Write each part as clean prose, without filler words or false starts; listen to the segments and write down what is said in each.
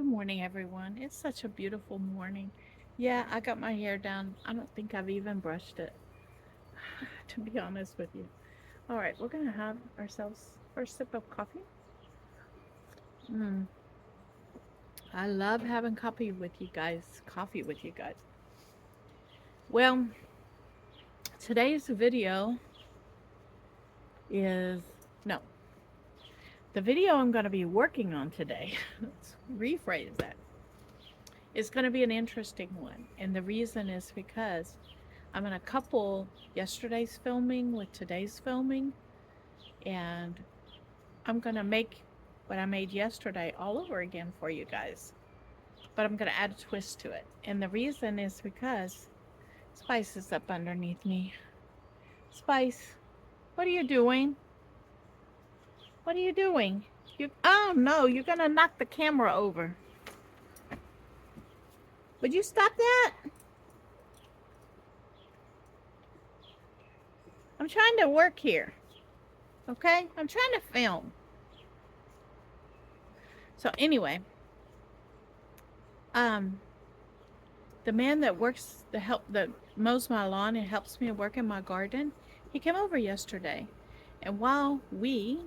Good morning, everyone. It's such a beautiful morning. Yeah, I got my hair done. I don't think I've even brushed it, to be honest with you. All right, we're going to have ourselves first sip of coffee. Mm, I love having coffee with you guys. Coffee with you guys. Well, today's video is no, the video I'm going to be working on today. Let's rephrase that. It's going to be an interesting one. And the reason is because I'm going to couple yesterday's filming with today's filming, and I'm going to make what I made yesterday all over again for you guys. But I'm going to add a twist to it. And the reason is because Spice is up underneath me. Spice, what are you doing? What are you doing? Oh no, you're going to knock the camera over. Would you stop that? I'm trying to work here. Okay? I'm trying to film. So anyway, um the man that works that mows my lawn and helps me work in my garden, he came over yesterday. And while we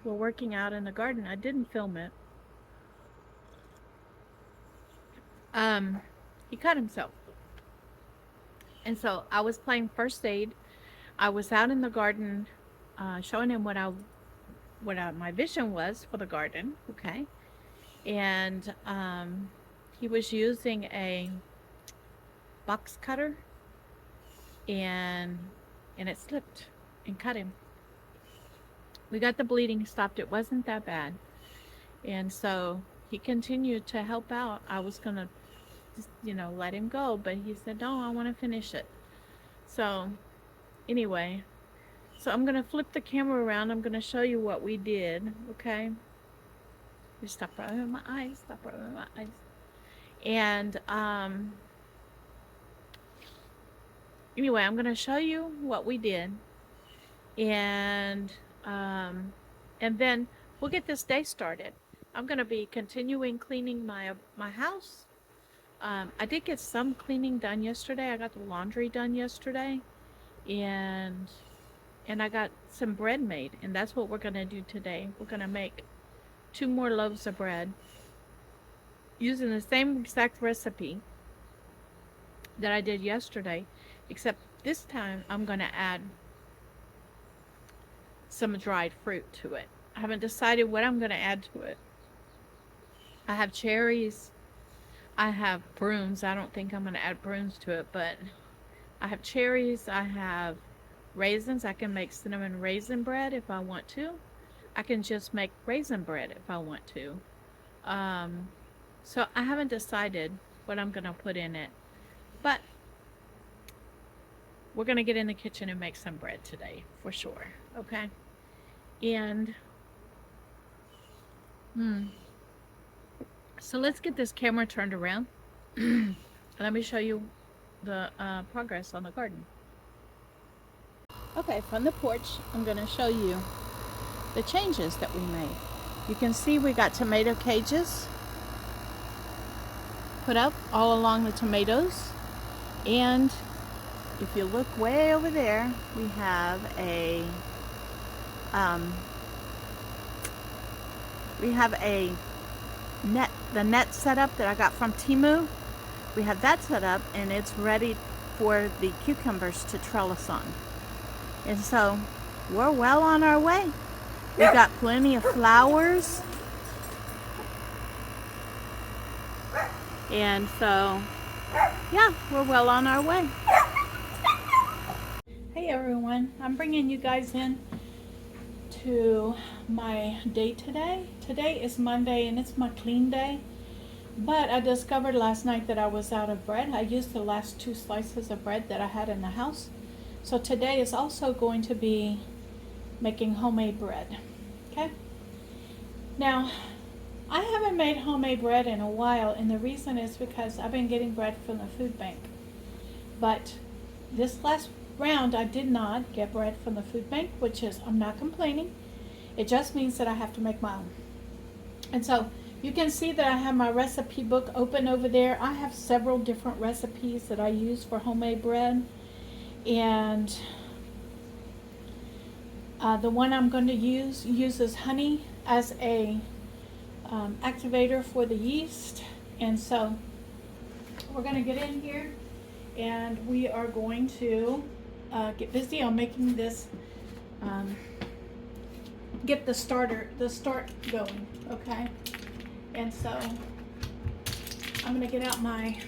were working out in the garden, I didn't film it. Um he cut himself. And so I was playing first aid. I was out in the garden showing him what my vision was for the garden, okay? And he was using a box cutter, and it slipped and cut him. We got the bleeding stopped. It wasn't that bad. And so he continued to help out. I was going to just, let him go, but he said, no, I want to finish it. So anyway, so I'm going to flip the camera around. I'm going to show you what we did, okay? Just stop rubbing my eyes. Stop rubbing my eyes. And anyway, I'm going to show you what we did. And then we'll get this day started. I'm going to be continuing cleaning my house. I did get some cleaning done yesterday. I got the laundry done yesterday, and I got some bread made, and that's what we're going to do today. We're going to make 2 more loaves of bread using the same exact recipe that I did yesterday, except this time I'm going to add some dried fruit to it. I haven't decided what I'm going to add to it. I have cherries. I have prunes. I don't think I'm going to add prunes to it, but I have cherries. I have raisins. I can make cinnamon raisin bread if I want to. I can just make raisin bread if I want to. So I haven't decided what I'm going to put in it, but we're going to get in the kitchen and make some bread today for sure. Okay. And so let's get this camera turned around. Let me show you the progress on the garden. Okay, from the porch, I'm going to show you the changes that we made. You can see we got tomato cages put up all along the tomatoes. And if you look way over there, we have a net, the net set up that I got from Temu. We have that set up, and it's ready for the cucumbers to trellis on. And so we're well on our way. We got plenty of flowers. And so, yeah, we're well on our way. Hey everyone, I'm bringing you guys in to my day today. Today is Monday and it's my clean day. But I discovered last night that I was out of bread. I used the last 2 slices of bread that I had in the house. So today is also going to be making homemade bread. Okay? Now, I haven't made homemade bread in a while, and the reason is because I've been getting bread from the food bank. But this last round I did not get bread from the food bank, which is, I'm not complaining. It just means that I have to make my own. And so You can see that I have my recipe book open over there. I have several different recipes that I use for homemade bread. And the one I'm going to use uses honey as a activator for the yeast. And so we're going to get in here and we are going to get busy on making this, get the start going, okay? And so I'm going to get out my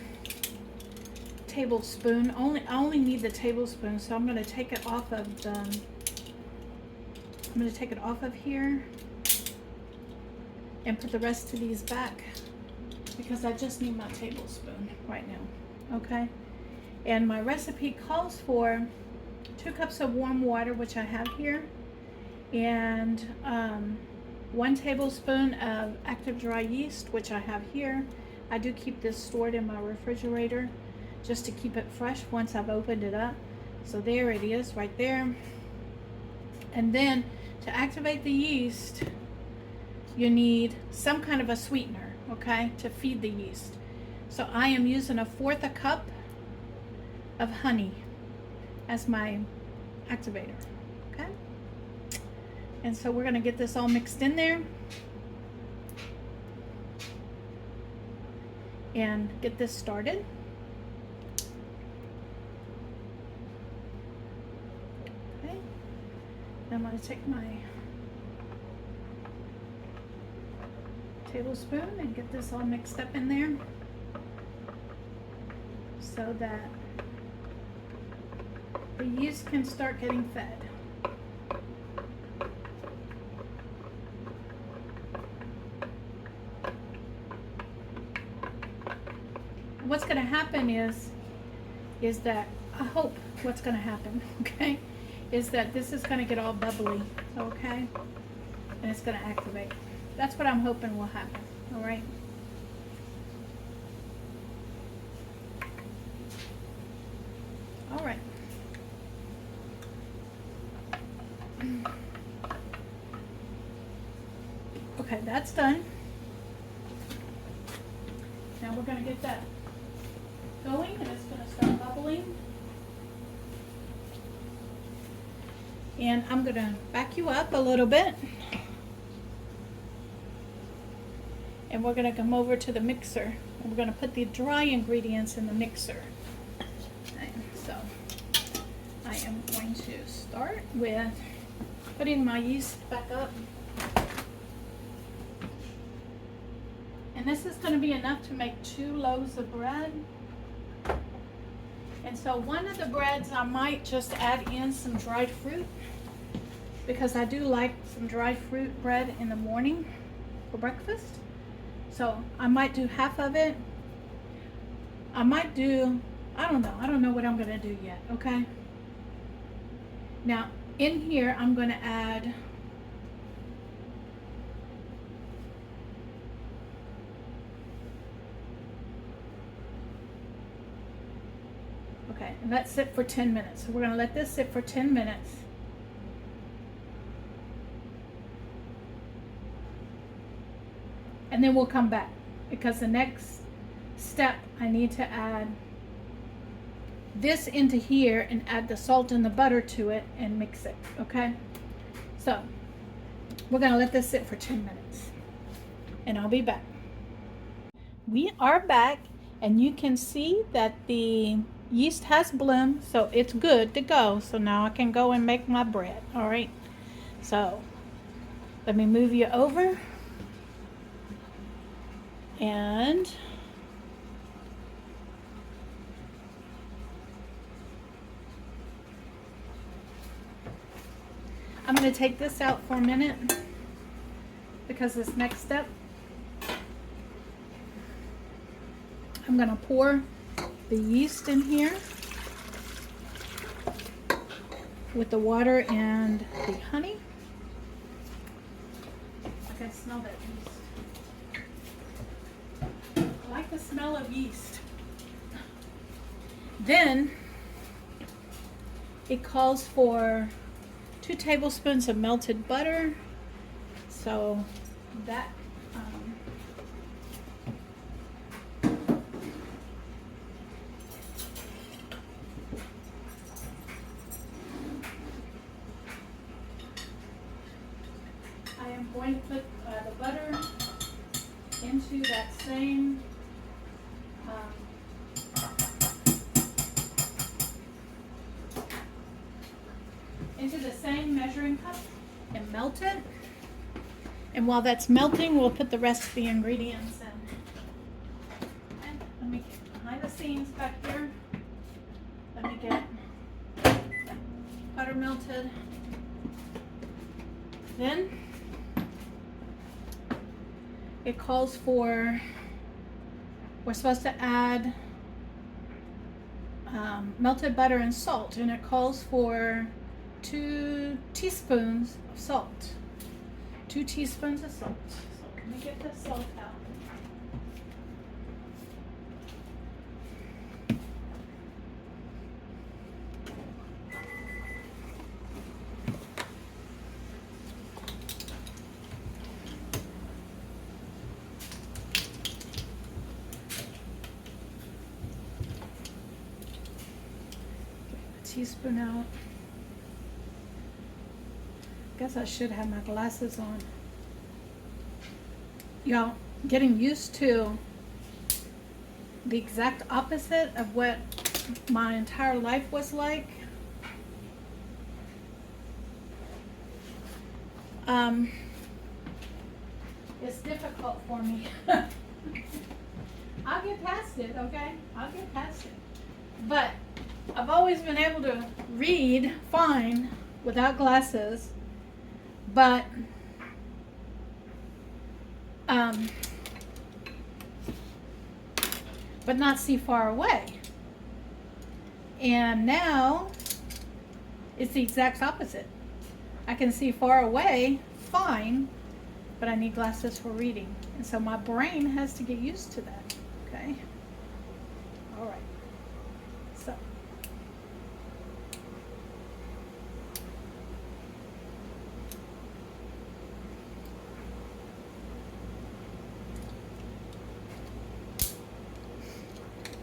tablespoon. I only need the tablespoon, so I'm going to take it off of here and put the rest of these back because I just need my tablespoon right now, okay? And my recipe calls for 2 cups of warm water, which I have here, and 1 tablespoon of active dry yeast, which I have here. I do keep this stored in my refrigerator just to keep it fresh once I've opened it up. So there it is right there. And then to activate the yeast, you need some kind of a sweetener, okay, to feed the yeast. So I am using 1/4 cup of honey as my activator, okay? And so we're gonna get this all mixed in there and get this started. Okay, I'm gonna take my tablespoon and get this all mixed up in there so that the yeast can start getting fed. What's going to happen is that, I hope what's going to happen, okay, is that this is going to get all bubbly, okay, and it's going to activate. That's what I'm hoping will happen, all right? All right. Okay, that's done. Now we're going to get that going, and it's going to start bubbling. And I'm going to back you up a little bit. And we're going to come over to the mixer. And we're going to put the dry ingredients in the mixer. Okay, so I am going to start with putting my yeast back up. And this is going to be enough to make 2 loaves of bread. And so one of the breads I might just add in some dried fruit, because I do like some dried fruit bread in the morning for breakfast. So I might do half of it. I might do, I don't know what I'm going to do yet, okay? Now in here I'm going to add and let sit for 10 minutes. So we're going to let this sit for 10 minutes. And then we'll come back, because the next step I need to add this into here and add the salt and the butter to it and mix it, okay? So we're going to let this sit for 10 minutes and I'll be back. We are back, and you can see that the yeast has bloomed, so it's good to go. So now I can go and make my bread. All right, so let me move you over, and I'm going to take this out for a minute because this next step I'm going to pour the yeast in here with the water and the honey. I can smell that yeast. I like the smell of yeast. Then it calls for 2 tablespoons of melted butter. So that going to put the butter into that same measuring cup and melt it. And while that's melting, we'll put the rest of the ingredients in. And let me get behind the scenes back here. Let me get butter melted. Then it calls for, we're supposed to add melted butter and salt, and it calls for 2 teaspoons of salt. 2 teaspoons of salt. So let me get the salt out. Teaspoon out. Guess I should have my glasses on. Y'all, getting used to the exact opposite of what my entire life was like. It's difficult for me. I'll get past it, okay? I'll get past it. But I've always been able to read fine without glasses, but not see far away. And now it's the exact opposite. I can see far away fine, but I need glasses for reading. And so my brain has to get used to that, okay? All right. So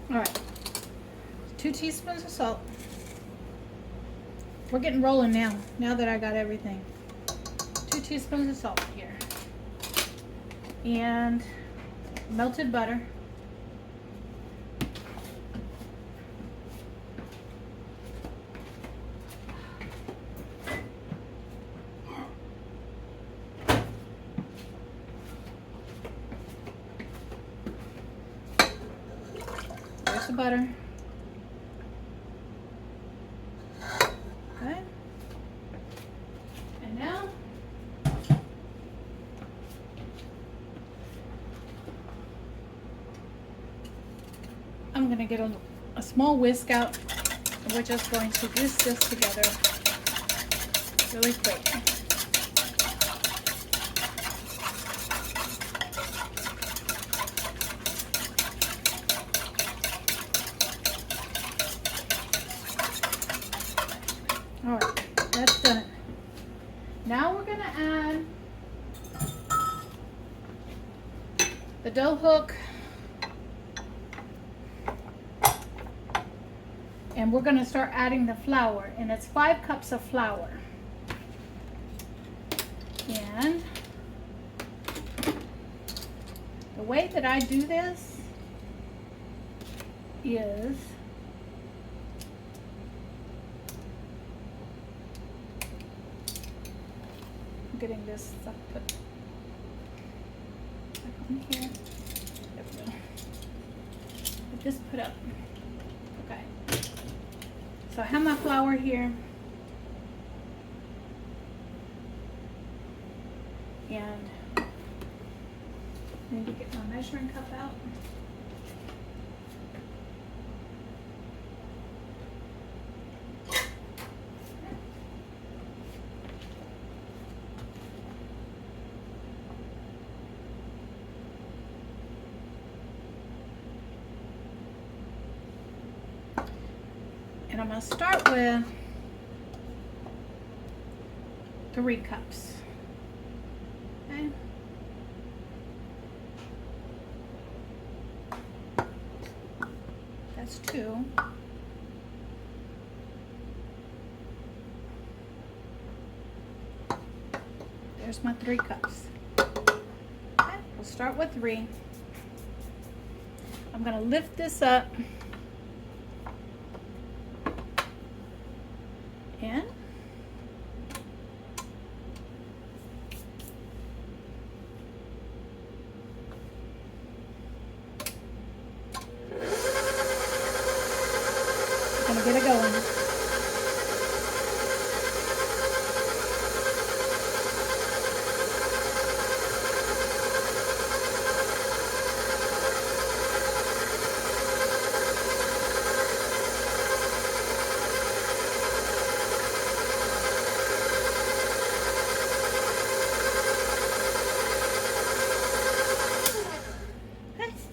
all right, 2 teaspoons of salt. We're getting rolling now that I got everything. 2 teaspoons of salt here. And melted butter. There's the butter. Okay. And now I'm going to get a small whisk out, and we're just going to whisk this together really quick. All right, that's done. Now we're going to add the dough hook, and we're going to start adding the flour, and it's 5 cups of flour. And the way that I do this is getting this stuff put back on here. There we go. I just put up. Okay. So I have my flour here. And I need to get my measuring cup out. And I'm going to start with 3 cups. Okay. That's 2. There's my 3 cups. start with 3. I'm going to lift this up and I'm going to get it going.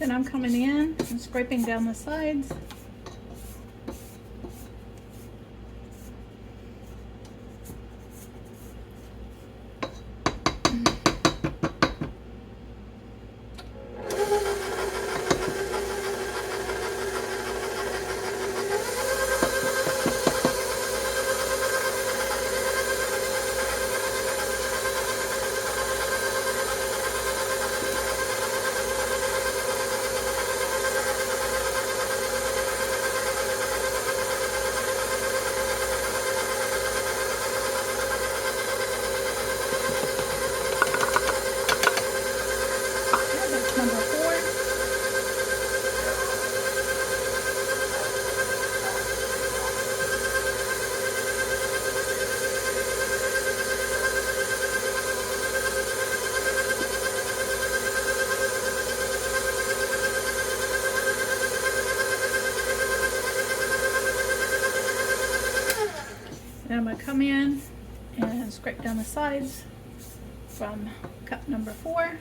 Then I'm coming in and scraping down the sides. That's number 4. Now I'm going to come in and scrape down the sides from cup number 4.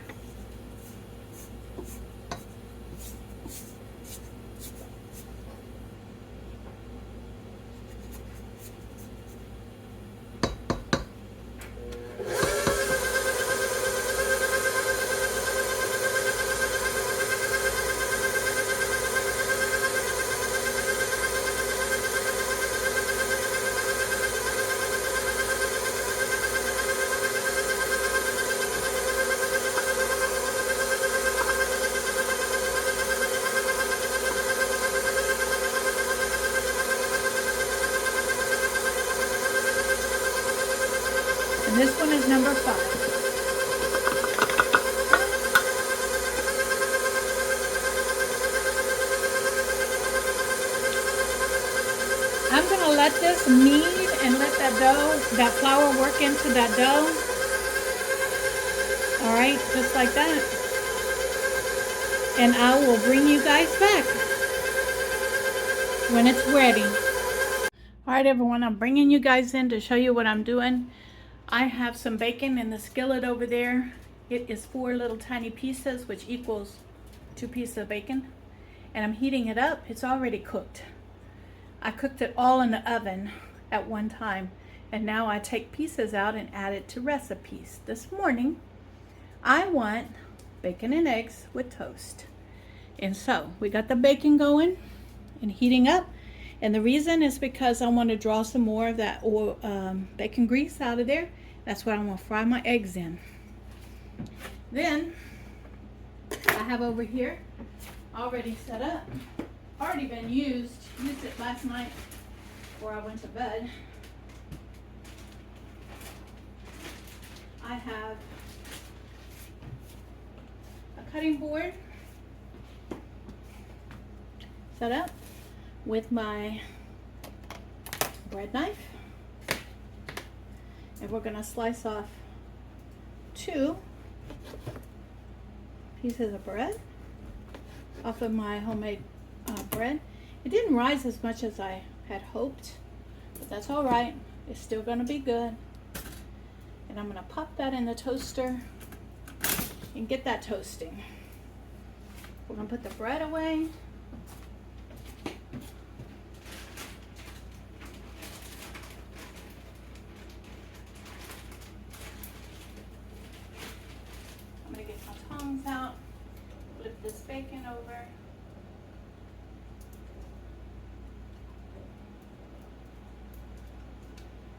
And this one is number 5. I'm going to let this knead and let that flour work into that dough. All right, just like that. And I will bring you guys back when it's ready. All right, everyone, I'm bringing you guys in to show you what I'm doing. I have some bacon in the skillet over there. It is 4 little tiny pieces, which equals 2 pieces of bacon. And I'm heating it up. It's already cooked. I cooked it all in the oven at one time. And now I take pieces out and add it to recipes. This morning, I want bacon and eggs with toast. And so we got the bacon going and heating up. And the reason is because I want to draw some more of that oil, bacon grease out of there. That's what I'm going to fry my eggs in. Then I have over here already set up, already been used it last night before I went to bed. I have a cutting board set up with my bread knife, and we're going to slice off 2 pieces of bread off of my homemade bread. It didn't rise as much as I had hoped, but that's all right. It's still going to be good. And I'm going to pop that in the toaster and get that toasting. We're going to put the bread away. I'm going to get my tongs out, flip this bacon over.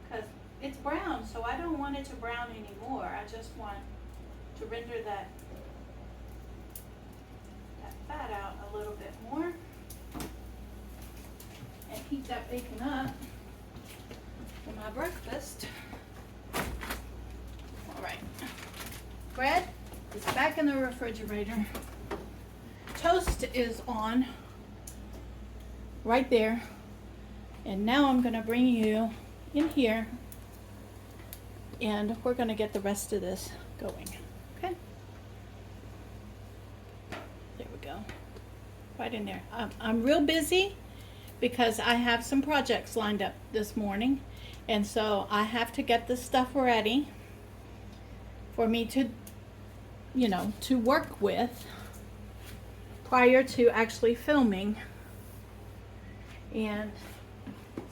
Because it's brown, so I don't want it to brown anymore. I just want to render that heat that bacon up for my breakfast. All right. Bread is back in the refrigerator. Toast is on right there. And now I'm going to bring you in here and we're going to get the rest of this going. Okay? There we go. Right in there. I'm real busy because I have some projects lined up this morning. And so I have to get this stuff ready for me to, you know, to work with prior to actually filming. And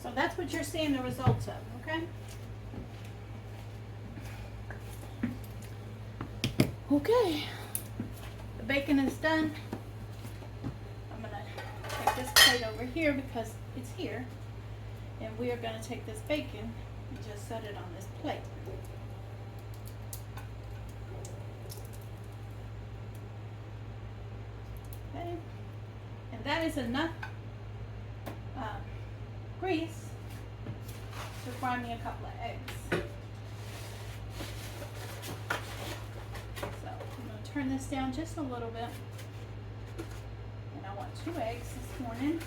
so that's what you're seeing the results of, okay? Okay, the bacon is done. I'm gonna take this plate over here because it's here. And we are gonna take this bacon and just set it on this plate. Okay, and that is enough grease to fry me a couple of eggs. So I'm going to turn this down just a little bit. And I want 2 eggs this morning.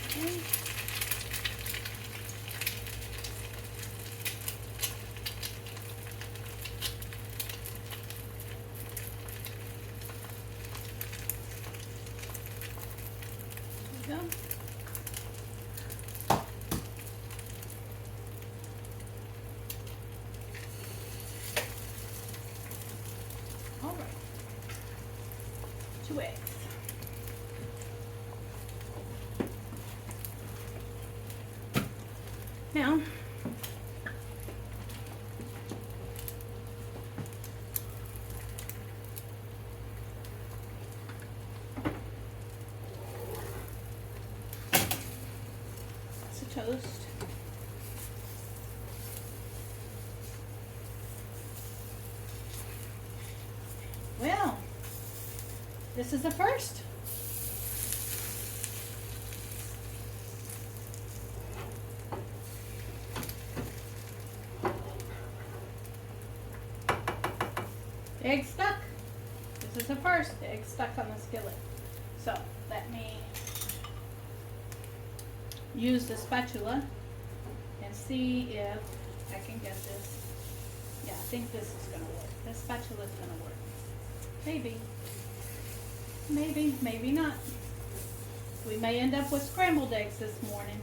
Okay. Go. All right, 2 eggs. Now, toast. Well, this is a first. The egg stuck. This is a first. The egg stuck on the skillet. So let me use the spatula and see if I can get this. Yeah, I think this is going to work. This spatula is going to work. Maybe. Maybe, maybe not. We may end up with scrambled eggs this morning.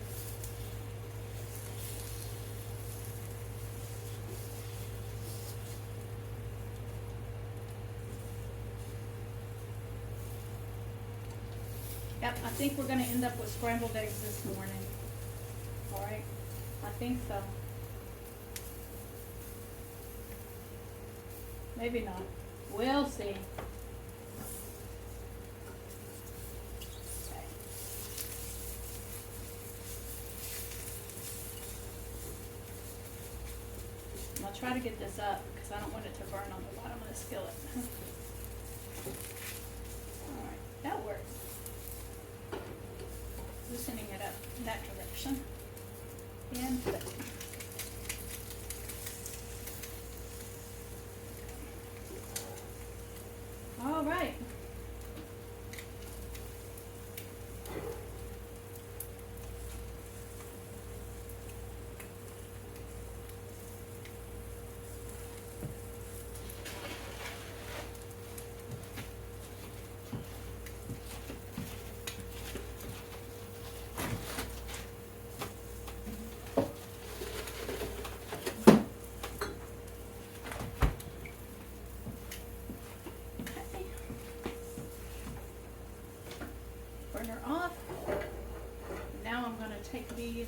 Yep, I think we're going to end up with scrambled eggs this morning. All right, I think so. Maybe not. We'll see. Okay. I'll try to get this up because I don't want it to burn on the bottom of the skillet. All right, that works. Loosening it up in that direction. And flip. All right. Burner off. Now I'm going to take these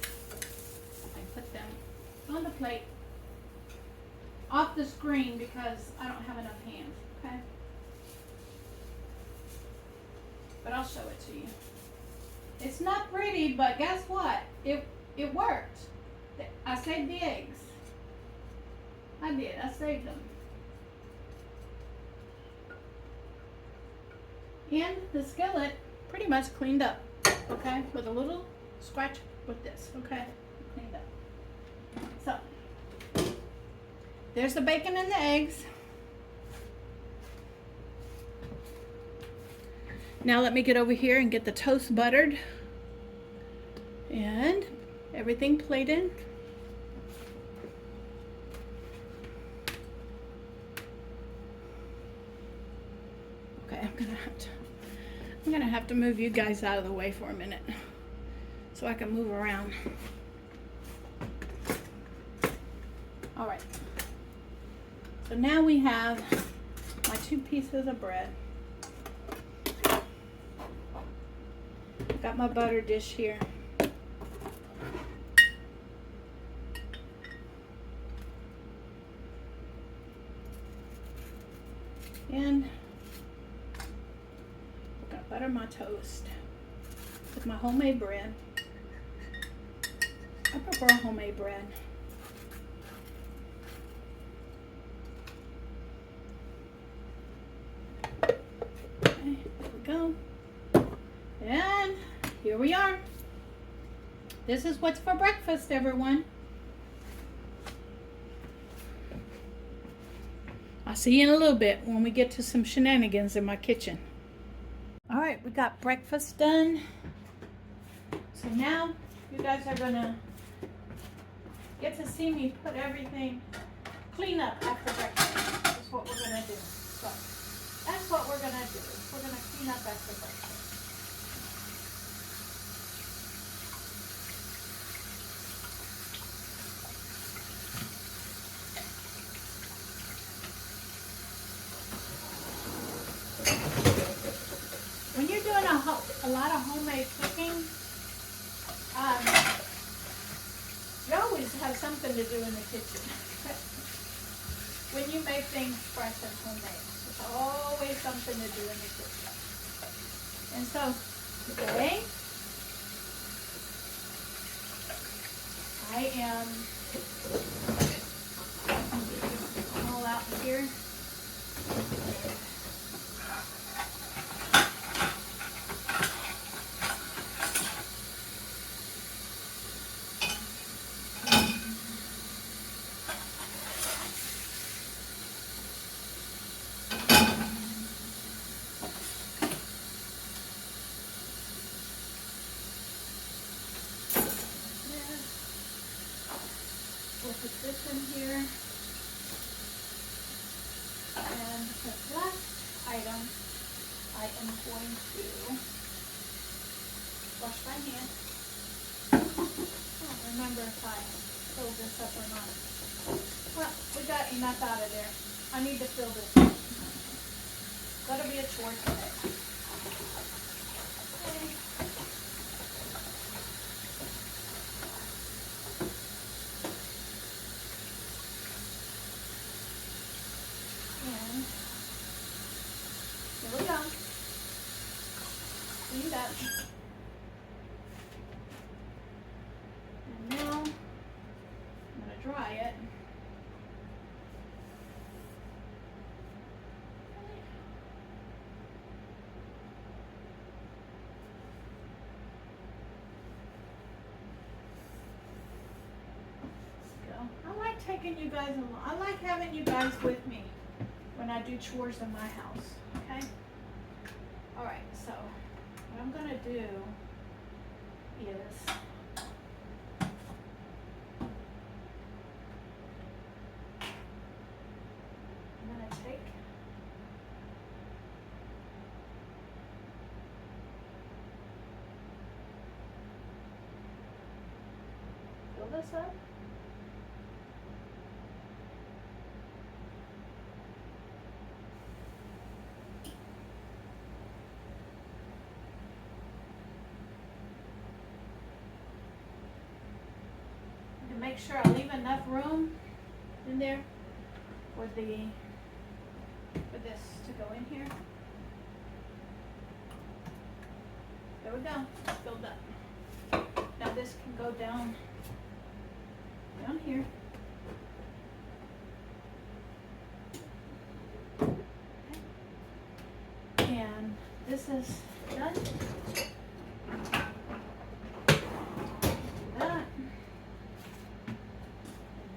and put them on the plate off the screen because I don't have enough hands, okay? But I'll show it to you. It's not pretty, but guess what? It worked. I saved the eggs. I did. I saved them. And the skillet pretty much cleaned up. Okay, with a little scratch with this. Okay, cleaned up. So there's the bacon and the eggs. Now let me get over here and get the toast buttered and everything plated. Okay, I'm gonna have to move you guys out of the way for a minute so I can move around. All right. So now we have my 2 pieces of bread. Got my butter dish here. And I'm gonna butter my toast with my homemade bread. I prefer homemade bread. Okay, there we go. And here we are. This is what's for breakfast, everyone. I'll see you in a little bit when we get to some shenanigans in my kitchen. All right, we got breakfast done. So now you guys are gonna get to see me put everything, clean up after breakfast. That's what we're gonna do. So that's what we're gonna do. We're gonna clean up after breakfast. When you're doing a lot of homemade cooking, you always have something to do in the kitchen. When you make things fresh and homemade, there's always something to do in the kitchen. And so today, I am all out here. We'll put this in here. And the last item, I am going to wash my hands. I don't remember if I filled this up or not. Well, we got enough out of there. I need to fill this up. Gotta be a chore today. Okay. Here we go. Cleaned up. And now I'm going to dry it. Let's go. I like taking you guys along. I like having you guys with me when I do chores in my house, okay? All right, so what I'm gonna do is I'm gonna take fill this up. Make sure I leave enough room in there for this to go in here. There we go. It's filled up. Now this can go down down here. And this is done. That. And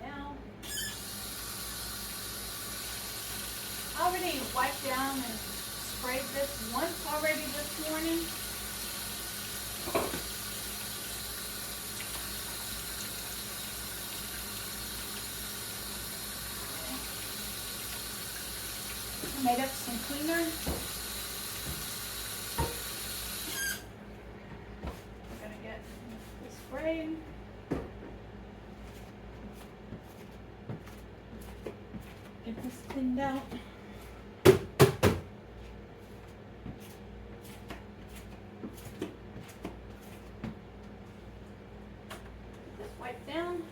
now, I already wiped down and sprayed this once already this morning. I made up some cleaner. I'm gonna get this sprayed. Get this cleaned out. This wipe down.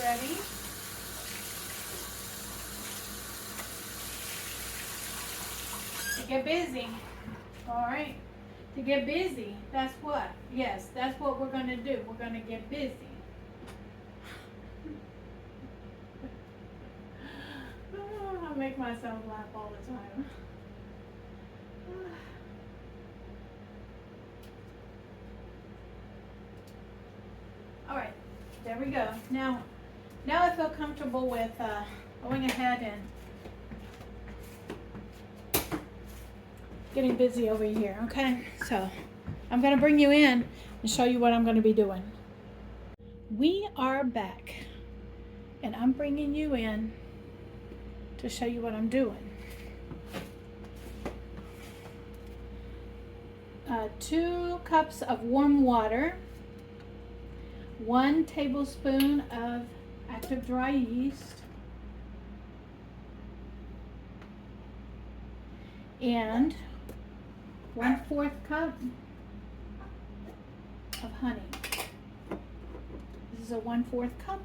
Ready. To get busy. All right. To get busy. That's what. Yes, that's what we're going to do. We're going to get busy. Oh, I make myself laugh all the time. All right. There we go. Now I feel comfortable with going ahead and getting busy over here, okay? So I'm going to bring you in and show you what I'm going to be doing. We are back, and I'm bringing you in to show you what I'm doing. 2 cups of warm water, 1 tablespoon of active dry yeast, and 1/4 cup of honey. This is a 1/4 cup.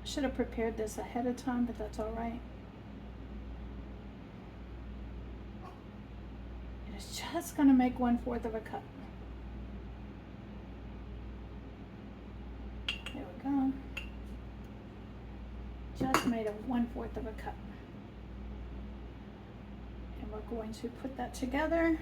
Should have prepared this ahead of time, but that's all right. It is just going to make 1/4 of a cup. There we go. Just made a 1/4 of a cup. And we're going to put that together.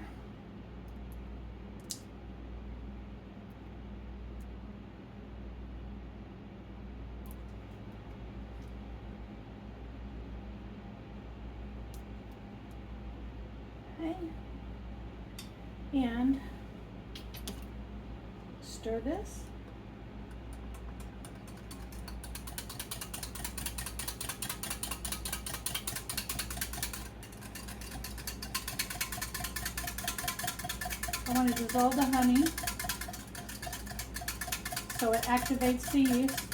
And stir this. I want to dissolve the honey so it activates the yeast.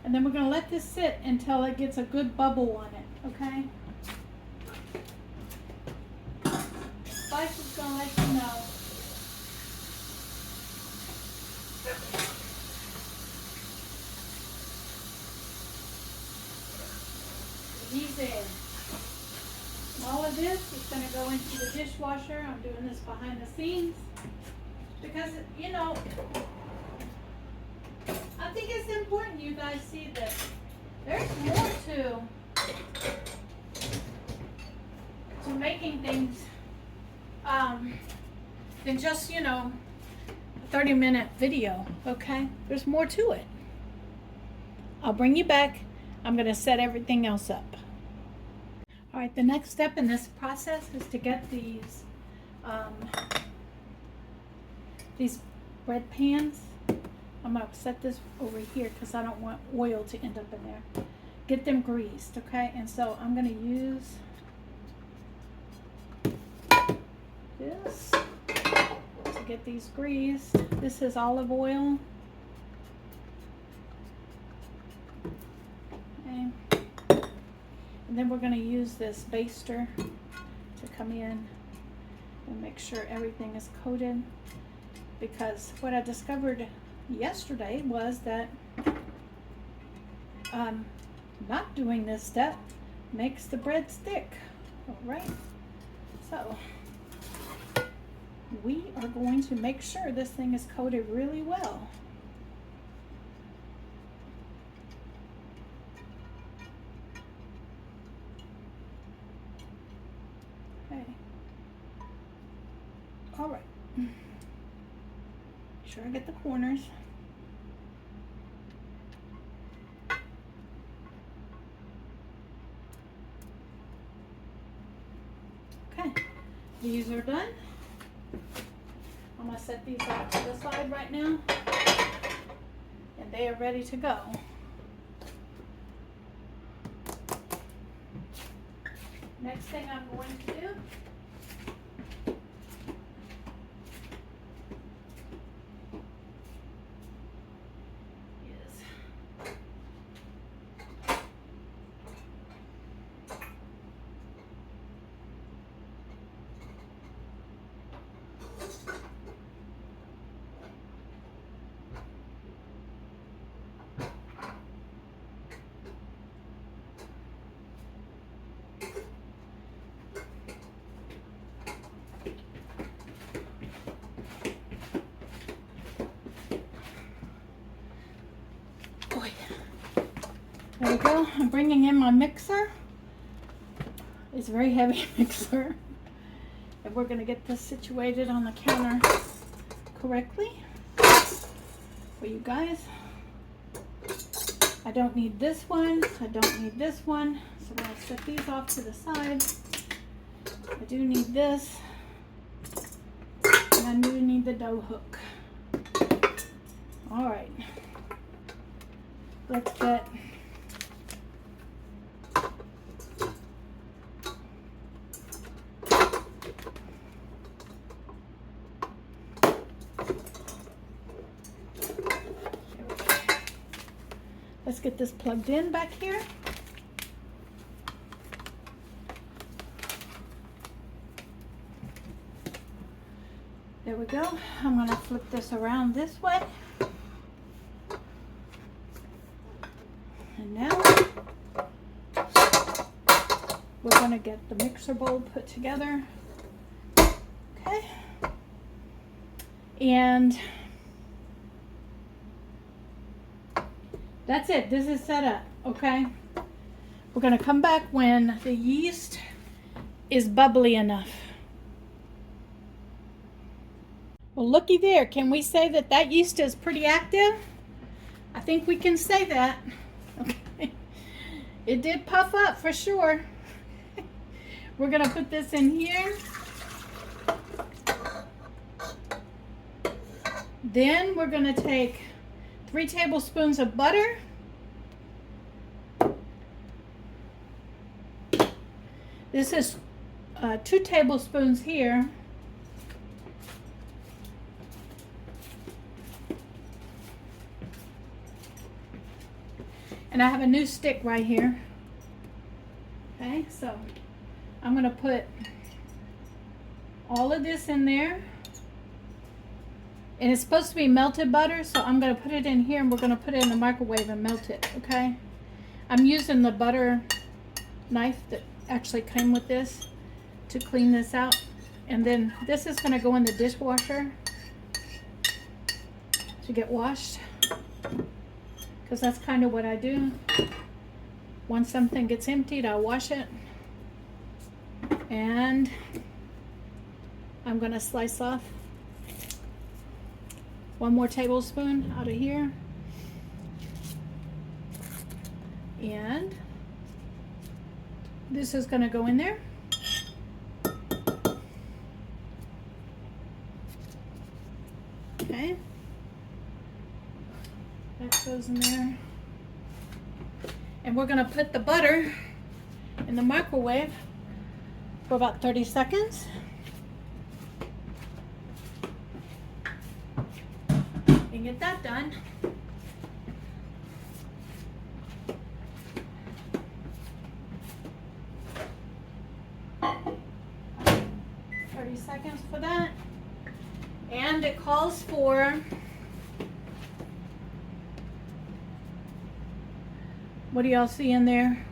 And then we're going to let this sit until it gets a good bubble on it, okay? Spice is going to let you know. Easy. All of this is going to go into the dishwasher. I'm doing this behind the scenes because, you know, I think it's important you guys see this. There's more to making things than just, you know, a 30-minute video, okay? There's more to it. I'll bring you back. I'm going to set everything else up. All right, the next step in this process is to get these bread pans. I'm going to set this over here because I don't want oil to end up in there. Get them greased, okay? And so I'm going to use this to get these greased. This is olive oil. Okay. And then we're going to use this baster to come in and make sure everything is coated, because what I discovered yesterday was that not doing this step makes the bread stick. All right, so we are going to make sure this thing is coated really well. Okay. All right. Make sure I get the corners. Okay, these are done. I'm going to set these off to the side right now, and they are ready to go. Next thing I'm going to do is there we go. I'm bringing in my mixer. It's a very heavy mixer. And we're going to get this situated on the counter correctly for you guys. I don't need this one. I don't need this one. So I'm going to set these off to the side. I do need this. And I do need the dough hook. All right. Let's get this plugged in back here. There we go. I'm going to flip this around this way. And now we're going to get the mixer bowl put together. Okay. And that's it. This is set up, okay? We're going to come back when the yeast is bubbly enough. Well, looky there. Can we say that that yeast is pretty active? I think we can say that. Okay. It did puff up for sure. We're going to put this in here. Then we're going to take 3 tablespoons of butter. This is 2 tablespoons here. And I have a new stick right here. Okay, so I'm going to put all of this in there. And it's supposed to be melted butter, so I'm going to put it in here and we're going to put it in the microwave and melt it, okay? I'm using the butter knife that actually came with this to clean this out. And then this is going to go in the dishwasher to get washed, because that's kind of what I do. Once something gets emptied, I'll wash it. And I'm going to slice off 1 more tablespoon out of here. And this is going to go in there. Okay. That goes in there. And we're going to put the butter in the microwave for about 30 seconds. And get that done. Seconds for that. And it calls for, what do y'all see in there?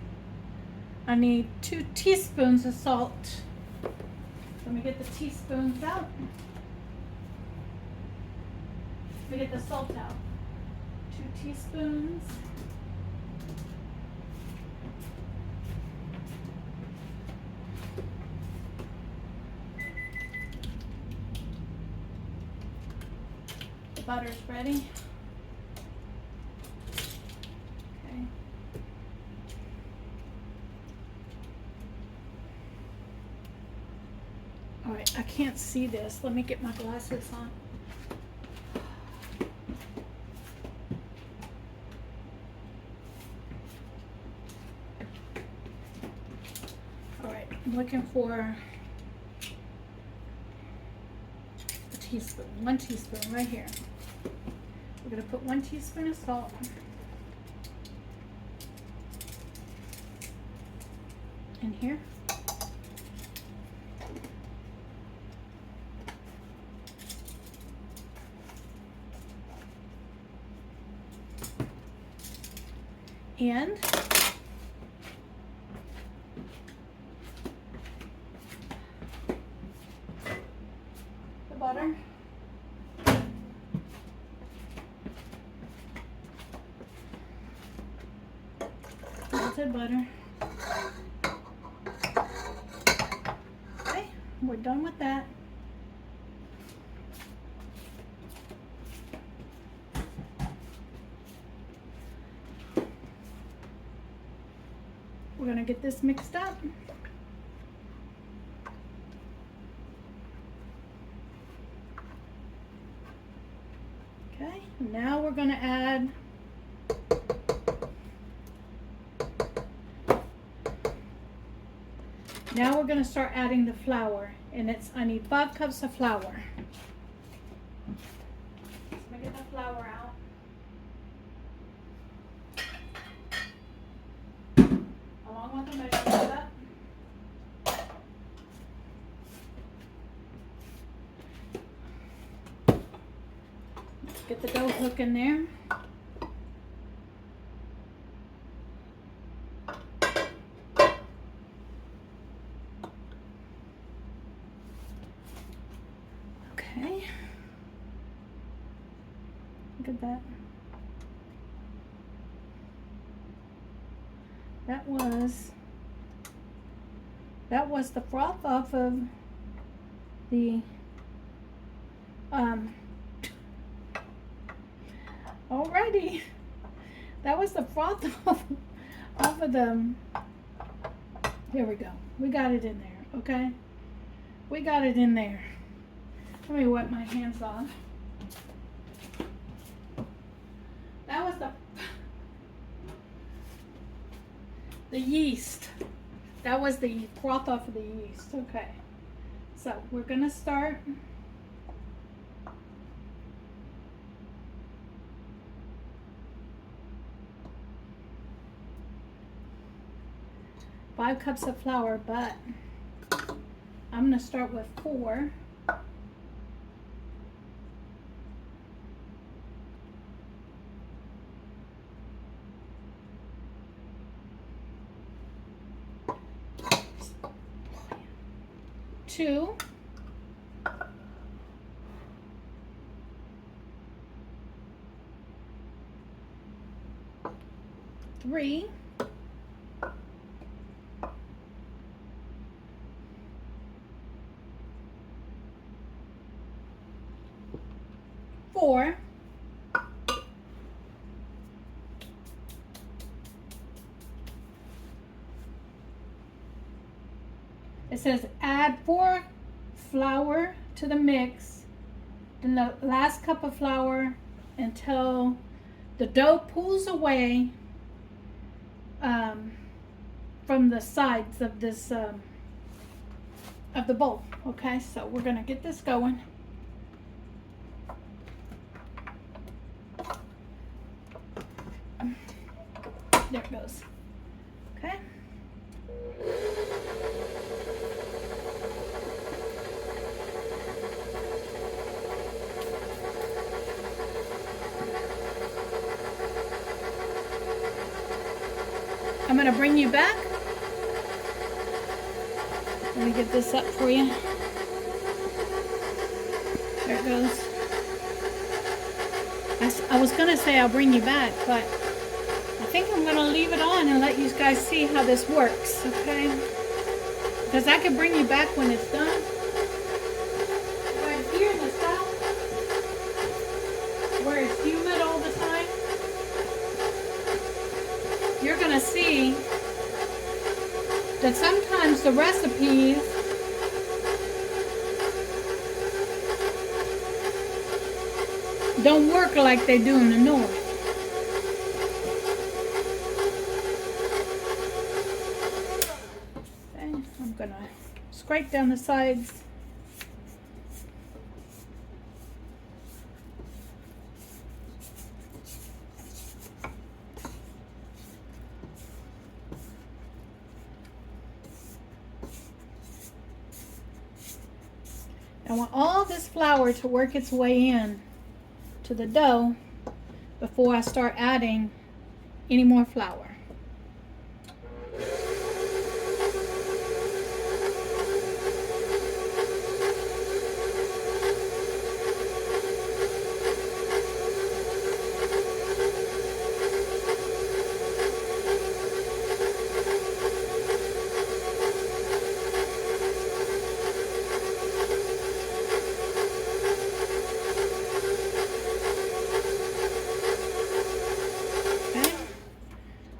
I need 2 teaspoons of salt. Let me get the teaspoons out. Let me get the salt out. 2 teaspoons. The butter's ready. Okay. All right, I can't see this. Let me get my glasses on. All right, I'm looking for a teaspoon, 1 teaspoon right here. We're gonna put 1 teaspoon of salt. In here. And the butter. Melted butter. Okay, we're done with that. We're gonna get this mixed up. Okay, now we're gonna add start adding the flour, and I need 5 cups of flour. Let me get the flour out. Along with the measuring cup. Get the dough hook in there. Okay. Look at that. That was the froth off of the alrighty. That was the froth off of the, here we go. We got it in there, okay? We got it in there. Let me wipe my hands off. That was the yeast. That was the froth off of the yeast. Okay. So we're gonna start. Five cups of flour, but I'm gonna start with 4. Two, 3, 4, 4. It says add 4 flour to the mix, then the last cup of flour until the dough pulls away from the sides of this of the bowl. Okay, so we're gonna get this going. There it goes. Okay. I'm gonna bring you back. Let me get this up for you. There it goes. I was gonna say I'll bring you back, but I think I'm gonna leave it on and let you guys see how this works, okay? Because I can bring you back when it's done. Right here in the south, where it's humid all the time, you're gonna see that sometimes the recipes don't work like they do in the north. Okay, I'm gonna scrape down the sides. I want all this flour to work its way in to the dough before I start adding any more flour.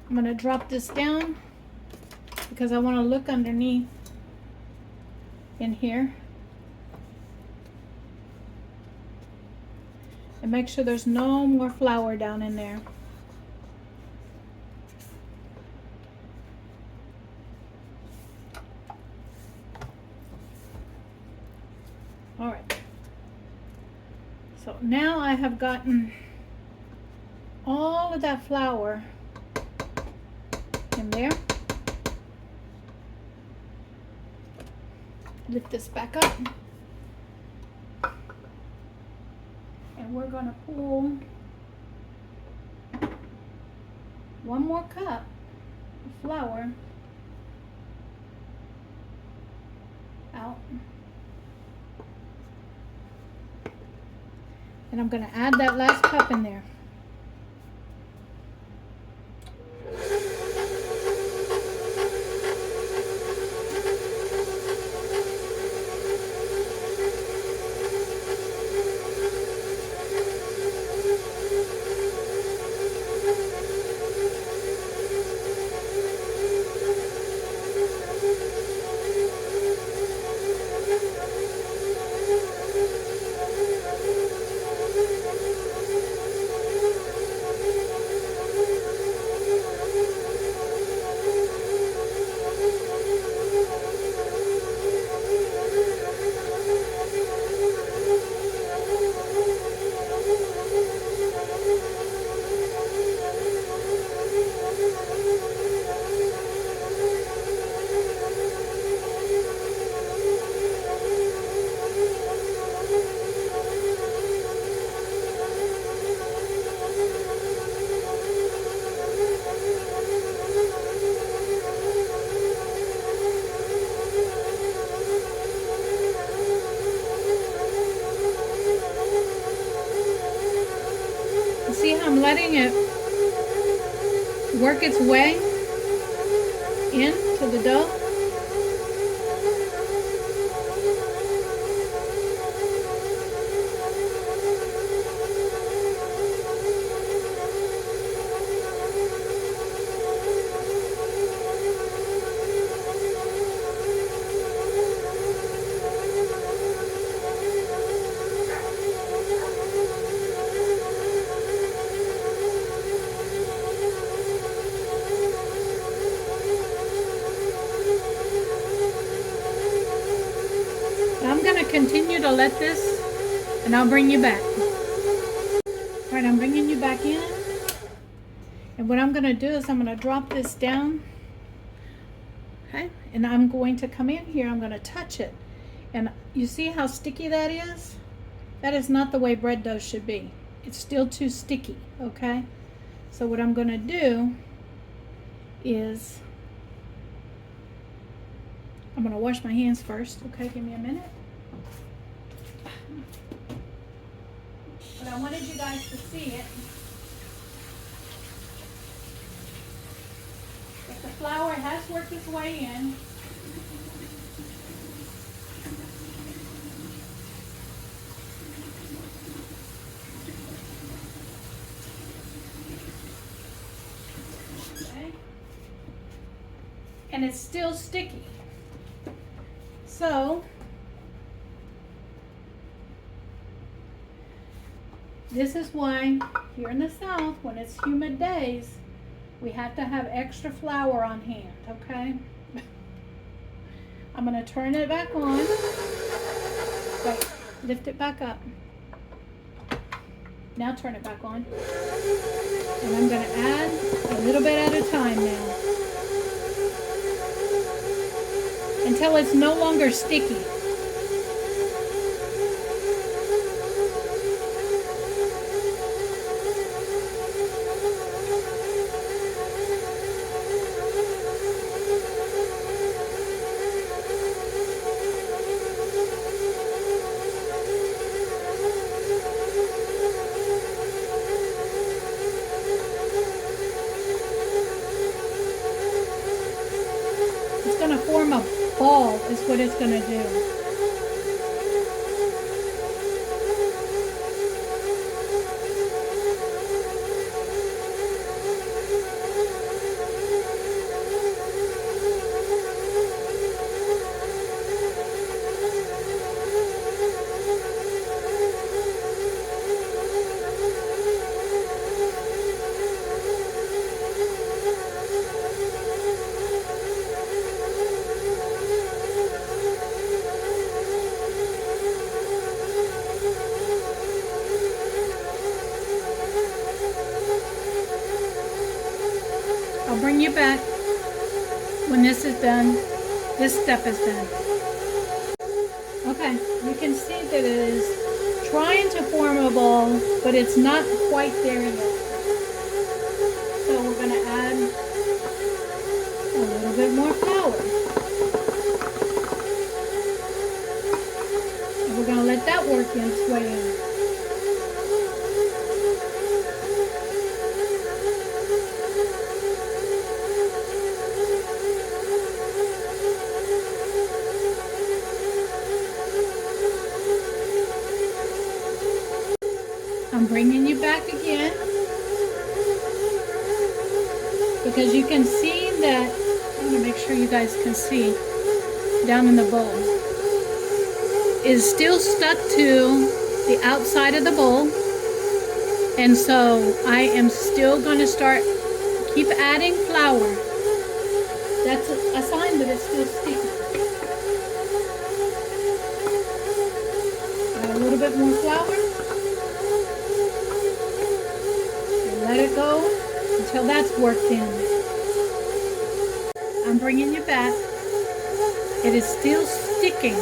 I'm going to drop this down because I want to look underneath in here and make sure there's no more flour down in there. All right. So now I have gotten all of that flour in there. Lift this back up. And we're going to pull 1 more cup of flour out. And I'm going to add that last cup in there. See how I'm letting it work its way into the dough? going to continue to let this, and I'll bring you back. All right, I'm bringing you back in. And what I'm going to do is I'm going to drop this down. Okay, and I'm going to come in here. I'm going to touch it. And you see how sticky that is? That is not the way bread dough should be. It's still too sticky, okay? So what I'm going to do is I'm going to wash my hands first, okay? Give me a minute. But I wanted you guys to see it. If the flour has worked its way in, okay, and it's still sticky. So this is why here in the South, when it's humid days, we have to have extra flour on hand, okay? I'm going to turn it back on. Wait, lift it back up. Now turn it back on. And I'm going to add a little bit at a time now. Until it's no longer sticky. It's going to form a ball is what it's going to do. I'll bring you back when this is done. This step is done. Okay, you can see that it is trying to form a ball, but it's not quite there yet. So we're going to add a little bit more flour. And we're going to let that work its way in. I'm bringing you back again because you can see that, I want to make sure you guys can see down in the bowl, is still stuck to the outside of the bowl, and so I am still going to keep adding flour. That's a sign that it's still sticky. Add a little bit more flour. Let it go until that's worked in. I'm bringing you back. It is still sticking.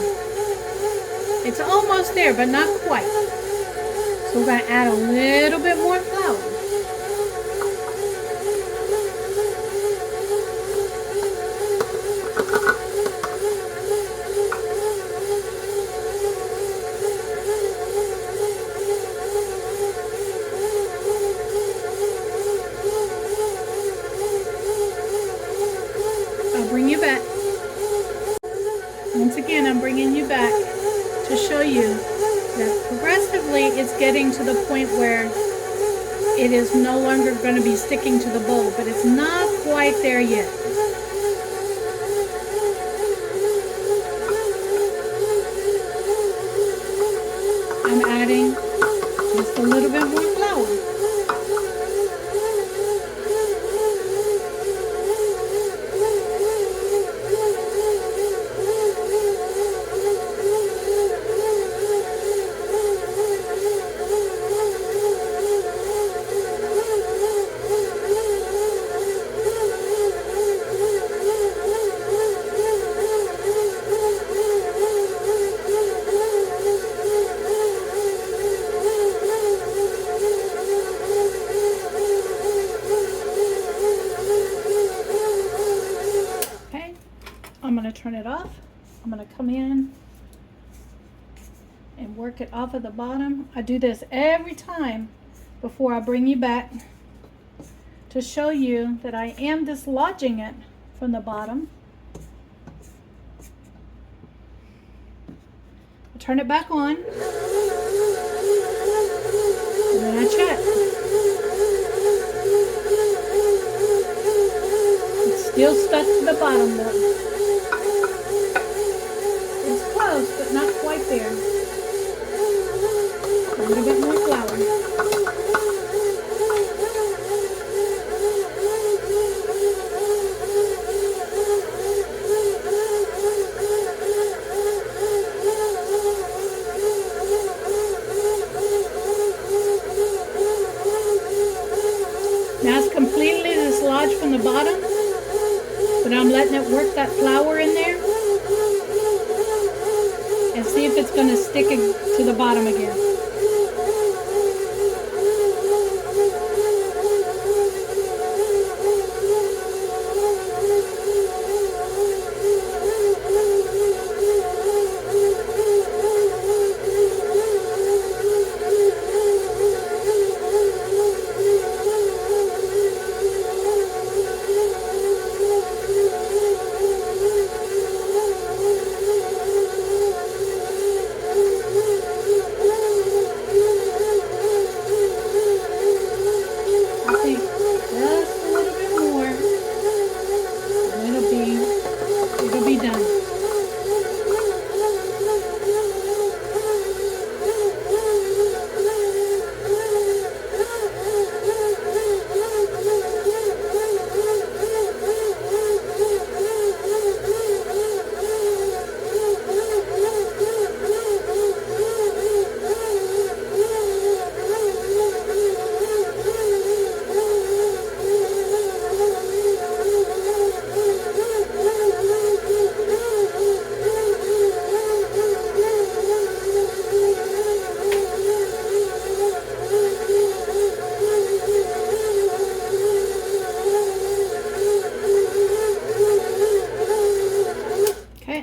It's almost there, but not quite. So we're going to add a little bit more flour. Bring you back. Once again, I'm bringing you back to show you that progressively it's getting to the point where it is no longer going to be sticking to the bowl, but it's not quite there yet. I'm adding just a little bit more flour. turn it off. I'm gonna come in and work it off of the bottom. I do this every time before I bring you back to show you that I am dislodging it from the bottom. I turn it back on, and then I check. It's still stuck to the bottom though. It's close, but not quite there. A little bit more flour. Now it's completely dislodged from the bottom, but I'm letting it work that flour in there and see if it's going to stick it to the bottom again.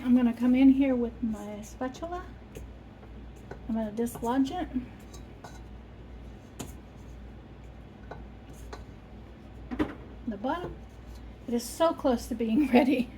I'm going to come in here with my spatula. I'm going to dislodge it. The bottom. It is so close to being ready.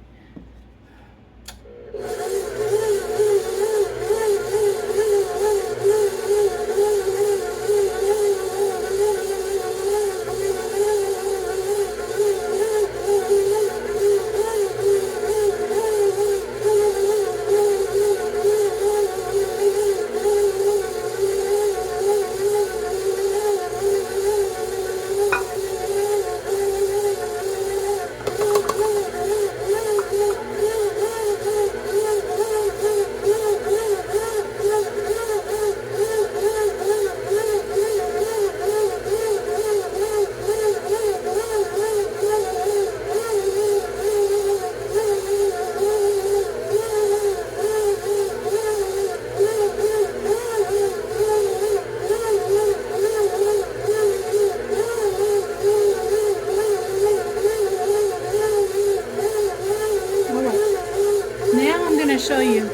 Show you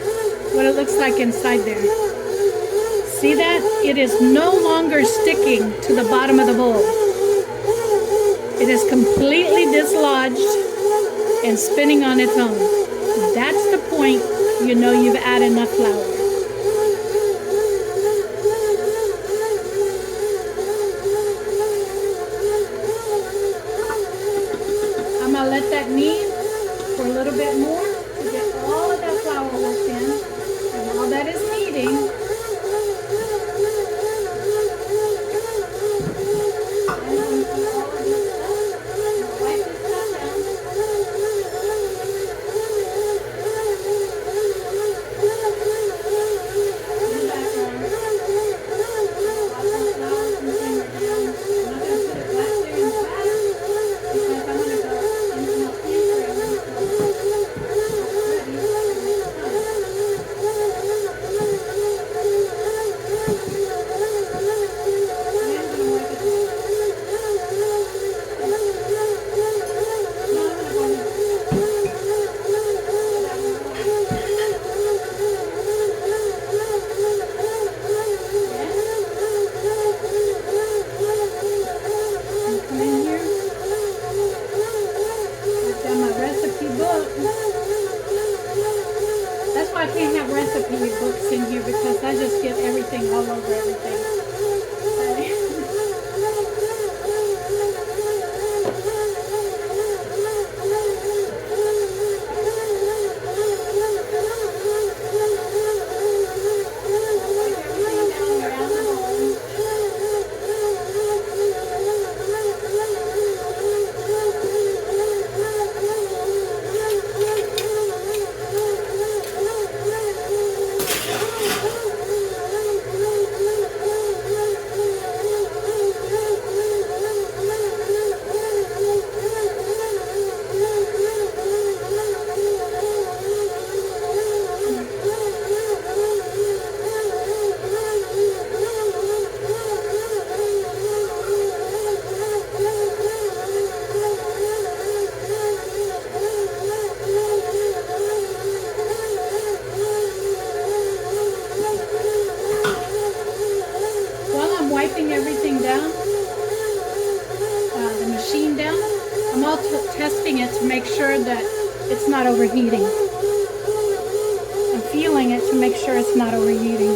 what it looks like inside there. See that? It is no longer sticking to the bottom of the bowl. It is completely dislodged and spinning on its own. That's the point you know you've added enough flour. I'm going to let that knead for a little bit more to get all of that flour worked in. And while that is kneading, why I can't have recipe books in here, because I just get everything all over everything. Wiping everything down, the machine down, I'm also testing it to make sure that it's not overheating. I'm feeling it to make sure it's not overheating.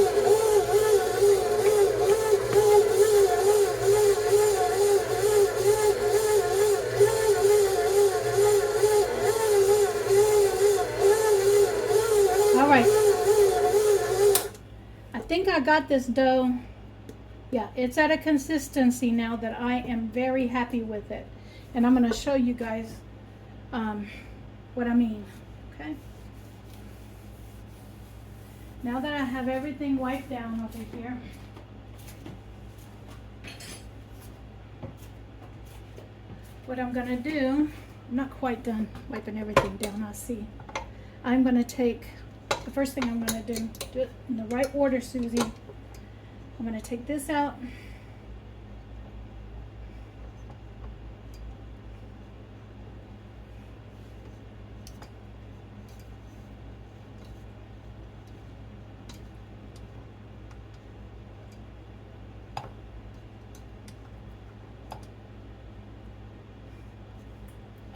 All right, I think I got this dough. Yeah, it's at a consistency now that I am very happy with it. And I'm going to show you guys what I mean, okay? Now that I have everything wiped down over here, what I'm going to do, I'm not quite done wiping everything down, I'll see. I'm going to take, the first thing I'm going to do it in the right order, Susie. I'm going to take this out.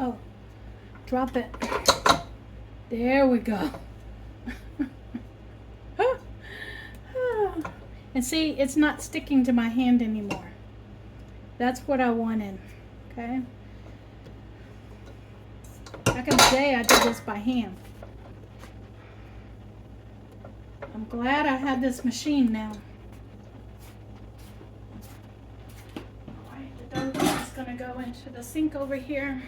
Oh, drop it. There we go. And see, it's not sticking to my hand anymore. That's what I wanted, okay? Back in the day, I did this by hand. I'm glad I have this machine now. All right, the dough is gonna go into the sink over here.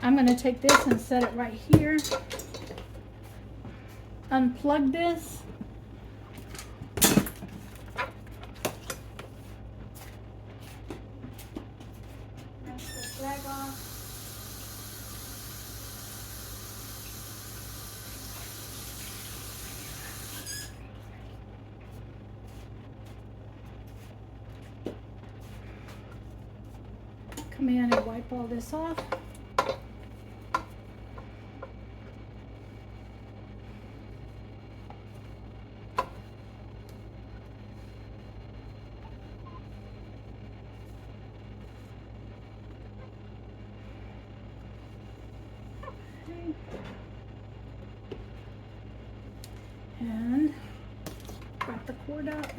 I'm gonna take this and set it right here. Unplug this. Come in and wipe all this off. And wrap the cord up.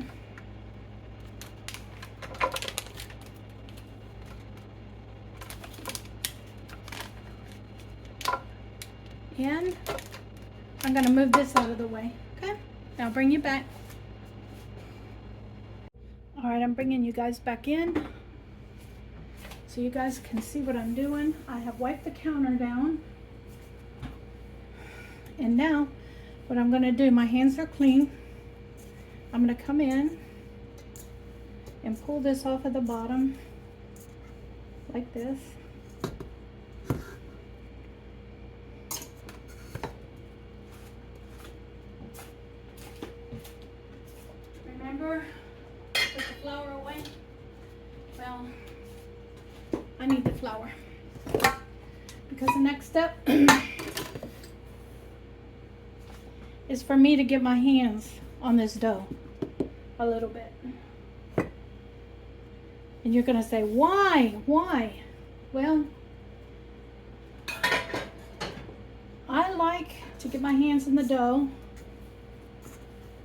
And I'm going to move this out of the way, okay? Now I'll bring you back. All right, I'm bringing you guys back in so you guys can see what I'm doing. I have wiped the counter down. And now what I'm going to do, my hands are clean. I'm going to come in and pull this off of the bottom like this. Remember, put the flour away. Well, I need the flour because the next step is for me to get my hands on this dough a little bit. And you're going to say, why? Why? Well, I like to get my hands in the dough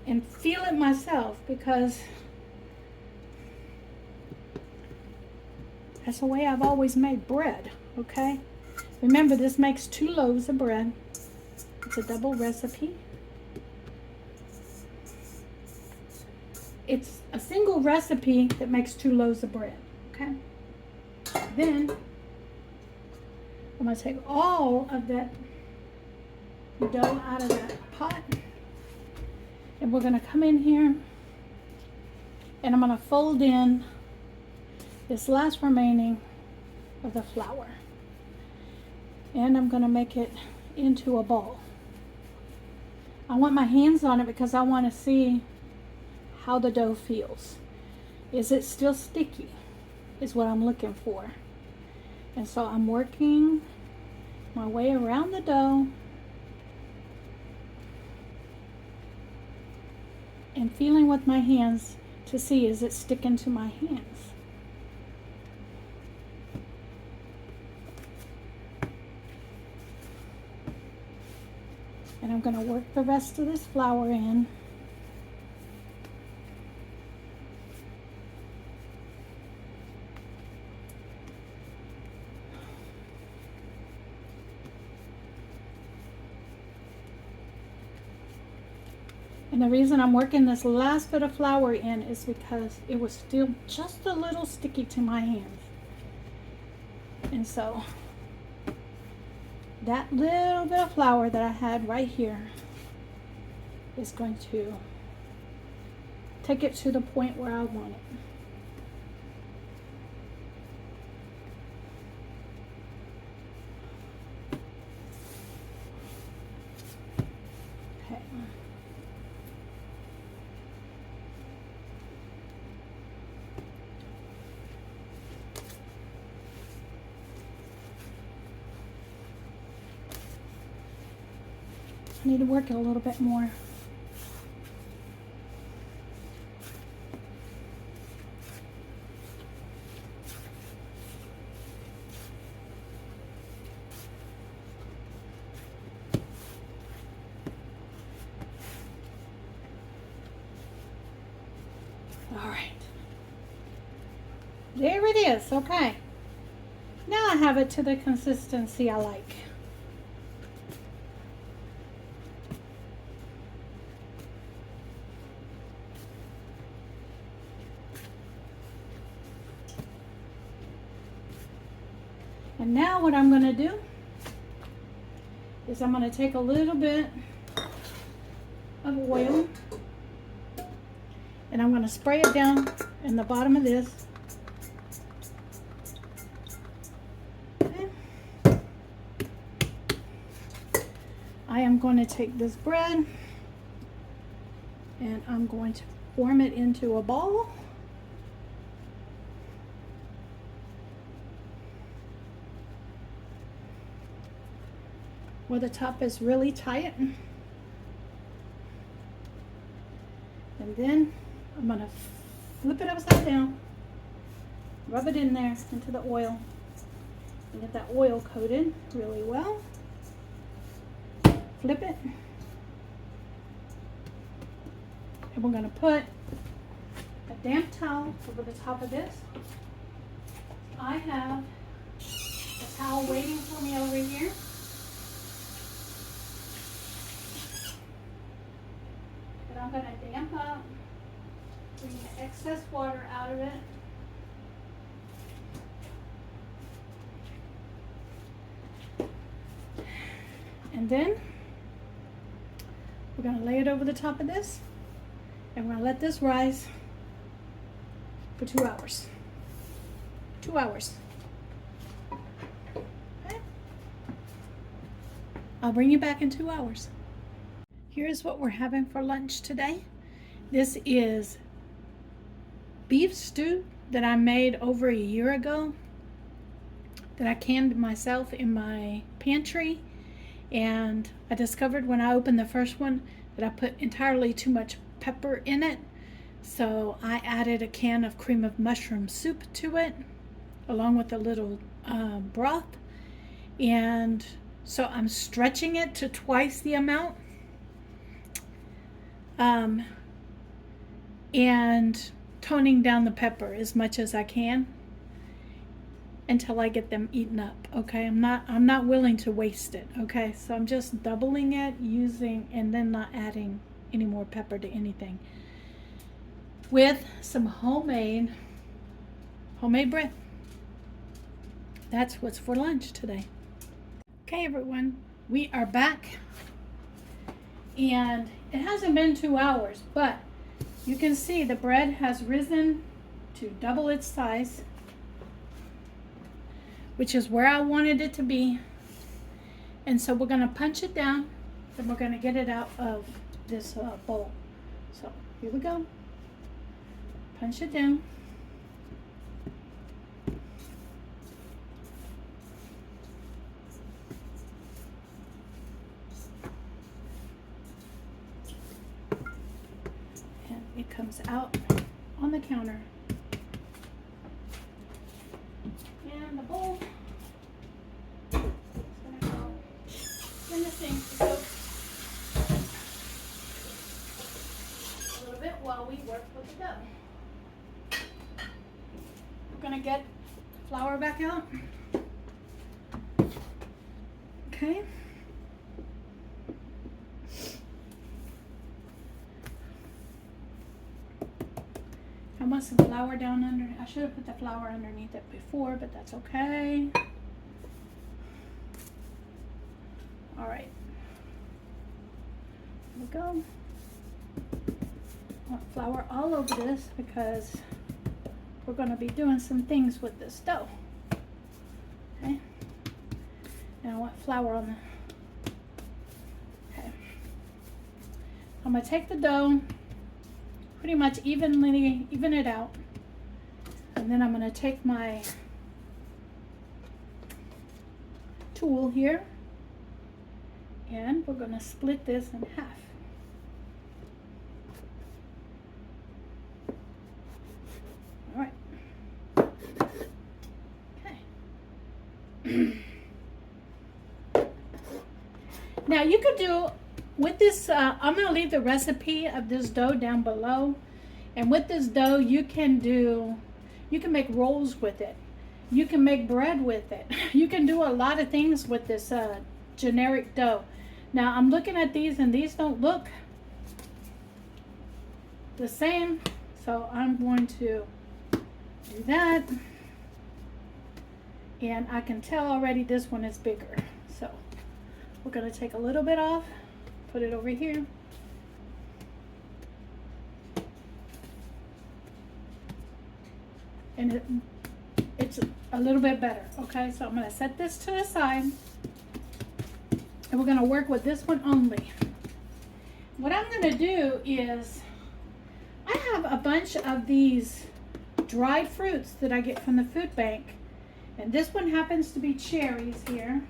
and feel it myself, because that's the way I've always made bread, okay? Remember, this makes 2 loaves of bread. It's a double recipe. It's a single recipe that makes 2 loaves of bread, okay? Then I'm going to take all of that dough out of that pot, and we're going to come in here and I'm going to fold in this last remaining of the flour, and I'm going to make it into a ball. I want my hands on it because I want to see how the dough feels. Is it still sticky? Is what I'm looking for. And so I'm working my way around the dough and feeling with my hands to see, is it sticking to my hands? And I'm going to work the rest of this flour in. And the reason I'm working this last bit of flour in is because it was still just a little sticky to my hands. And so that little bit of flour that I had right here is going to take it to the point where I want it. Okay. I need to work it a little bit more. All right. There it is. Okay. Now I have it to the consistency I like. And now what I'm going to do is I'm going to take a little bit of oil and I'm going to spray it down in the bottom of this. Okay. I am going to take this bread and I'm going to form it into a ball. Where the top is really tight. And then I'm going to flip it upside down, rub it in there into the oil, and get that oil coated really well. Flip it. And we're going to put a damp towel over the top of this. I have a towel waiting for me over here. I'm going to damp up, bring the excess water out of it. And then we're going to lay it over the top of this, and we're going to let this rise for 2 hours. 2 hours. Okay. I'll bring you back in 2 hours. Here's what we're having for lunch today. This is beef stew that I made over a year ago, that I canned myself in my pantry. And I discovered when I opened the first one that I put entirely too much pepper in it. So I added a can of cream of mushroom soup to it, along with a little broth. And So I'm stretching it to twice the amount. Um, and toning down the pepper as much as I can until I get them eaten up. Okay, I'm not willing to waste it. Okay, so I'm just doubling it, using, and then not adding any more pepper to anything, with some homemade bread. That's what's for lunch today. Okay, everyone, we are back, and it hasn't been 2 hours, but you can see the bread has risen to double its size, which is where I wanted it to be. And so we're going to punch it down, and we're going to get it out of this bowl. So here we go. Punch it down. And it comes out on the counter. And the bowl is going to go in the sink to soak a little bit while we work with the dough. We're going to get the flour back out. Okay. I want some flour down under. I should have put the flour underneath it before, but that's okay. All right. Here we go. I want flour all over this because we're going to be doing some things with this dough. Okay. And I want flour on the. Okay. I'm going to take the dough, pretty much even it out, and then I'm going to take my tool here, and we're going to split this in half. All right. Okay. Now you could do with this, I'm going to leave the recipe of this dough down below. And with this dough, you can make rolls with it. You can make bread with it. You can do a lot of things with this generic dough. Now I'm looking at these, and these don't look the same. So I'm going to do that. And I can tell already this one is bigger. So we're going to take a little bit off, put it over here. And it's a little bit better. Okay, so I'm going to set this to the side, and we're going to work with this one only. What I'm going to do is, I have a bunch of these dried fruits that I get from the food bank, and this one happens to be cherries here.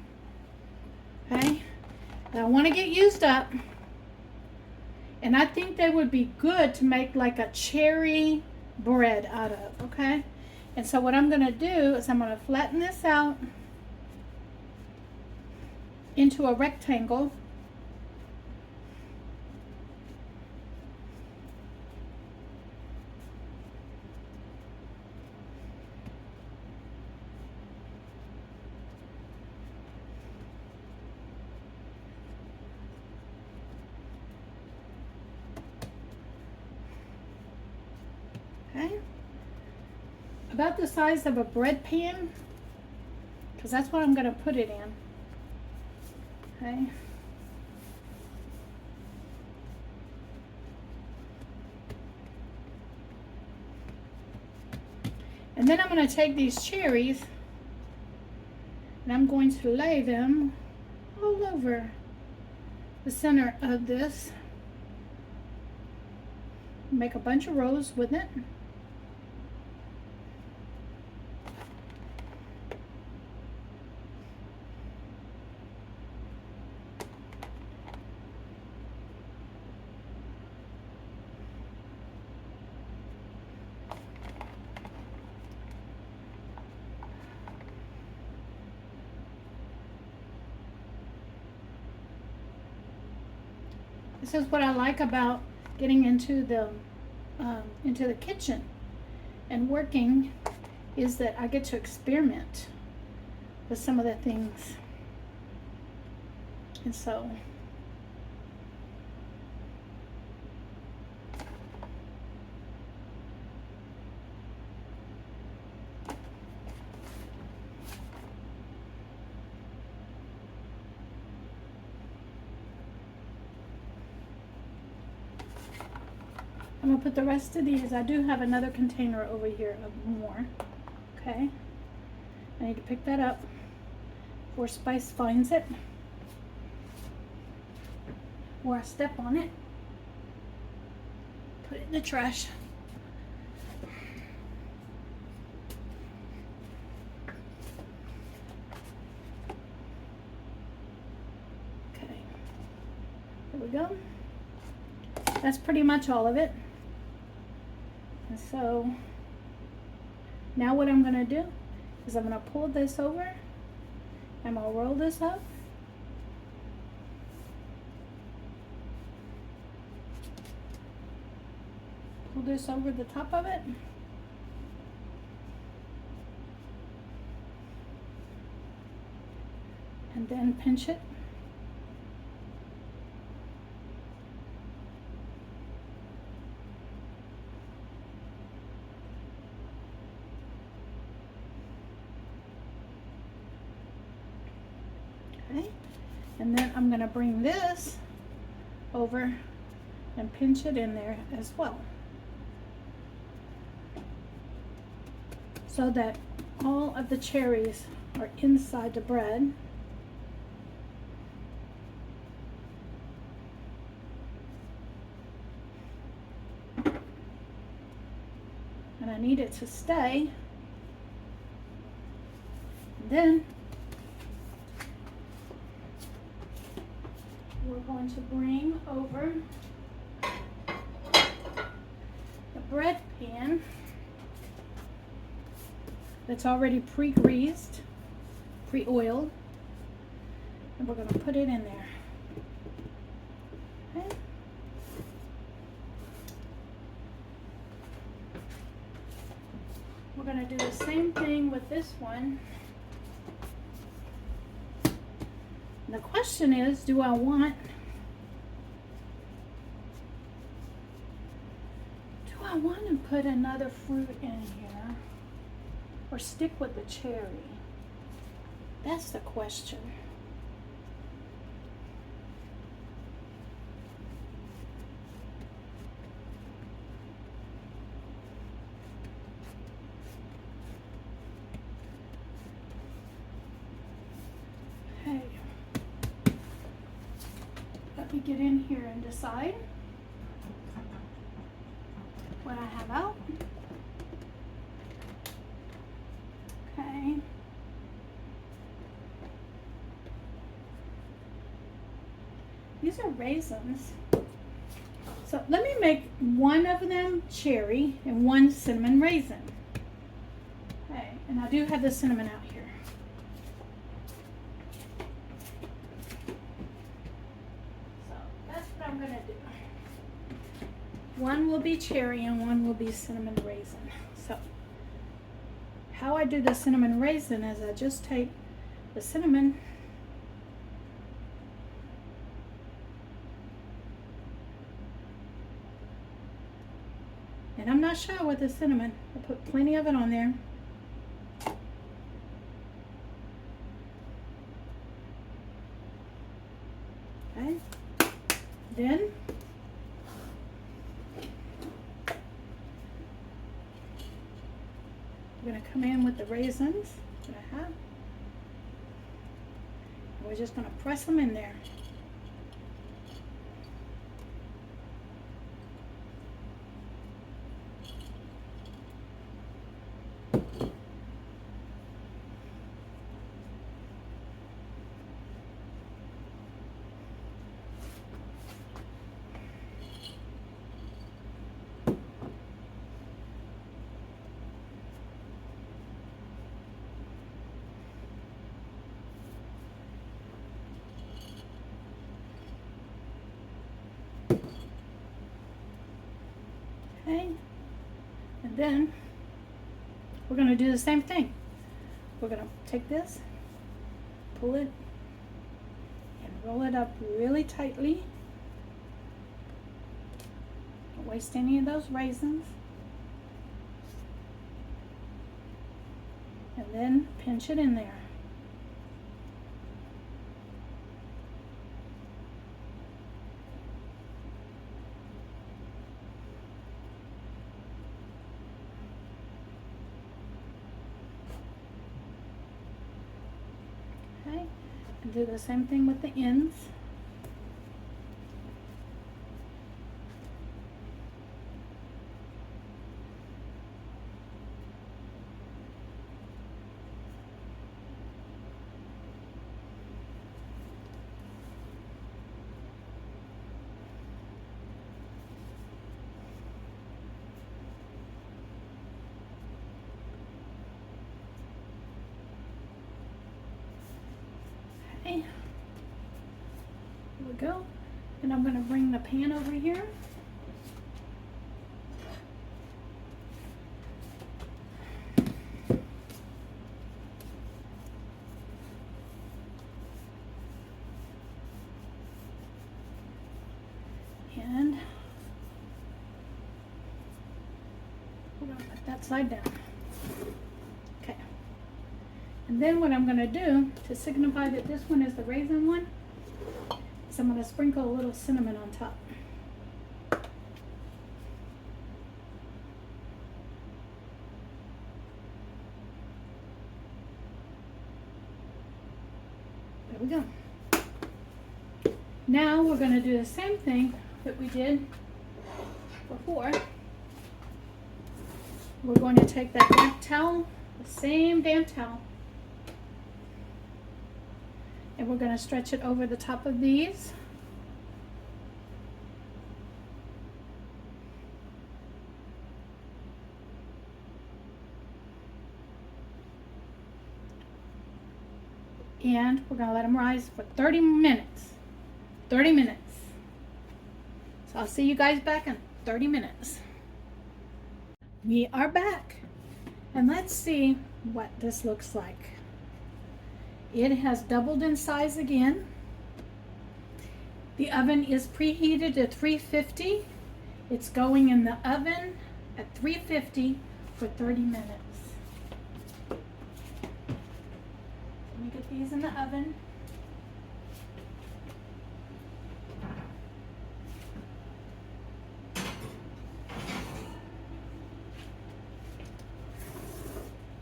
Okay, and I want to get used up, and I think they would be good to make like a cherry bread out of. Okay, and so what I'm going to do is I'm going to flatten this out into a rectangle. Okay, about the size of a bread pan, because that's what I'm going to put it in. Okay, and then I'm going to take these cherries, and I'm going to lay them all over the center of this. Make a bunch of rows with it. This is what I like about getting into the kitchen and working, is that I get to experiment with some of the things. And so I'm gonna put the rest of these. I do have another container over here of more. Okay, I need to pick that up before Spice finds it, or I step on it. Put it in the trash. Okay, here we go. That's pretty much all of it. And so now what I'm going to do is I'm going to pull this over. I'm going to roll this up. Pull this over the top of it. And then pinch it. Okay. And then I'm going to bring this over and pinch it in there as well, so that all of the cherries are inside the bread. And I need it to stay. And then we're going to bring over the bread pan that's already pre-greased, pre-oiled, and we're going to put it in there. Okay. We're going to do the same thing with this one. And the question is, do I want to put another fruit in here, or stick with the cherry? That's the question. Okay. Let me get in here and decide what I have out. Okay. These are raisins. So let me make one of them cherry and one cinnamon raisin. Okay, and I do have the cinnamon out here. So that's what I'm gonna do. One will be cherry and one will be cinnamon raisin. So how I do the cinnamon raisin is I just take the cinnamon and I'm not shy with the cinnamon. I put plenty of it on there. Okay. Then I'm going to come in with the raisins that I have. And we're just going to press them in there. Okay, and then we're going to do the same thing. We're going to take this, pull it, and roll it up really tightly. Don't waste any of those raisins. And then pinch it in there. Okay, and do the same thing with the ends. Okay, here we go. And I'm going to bring the pan over here. And we're going to put that side down. Okay. And then what I'm going to do to signify that this one is the raisin one is I'm going to sprinkle a little cinnamon on top. There we go. Now we're going to do the same thing that we did before. We're going to take that damp towel, the same damp towel, and we're going to stretch it over the top of these. And we're going to let them rise for 30 minutes. 30 minutes. So I'll see you guys back in 30 minutes. We are back. And let's see what this looks like. It has doubled in size again. The oven is preheated to 350. It's going in the oven at 350 for 30 minutes. Let me get these in the oven.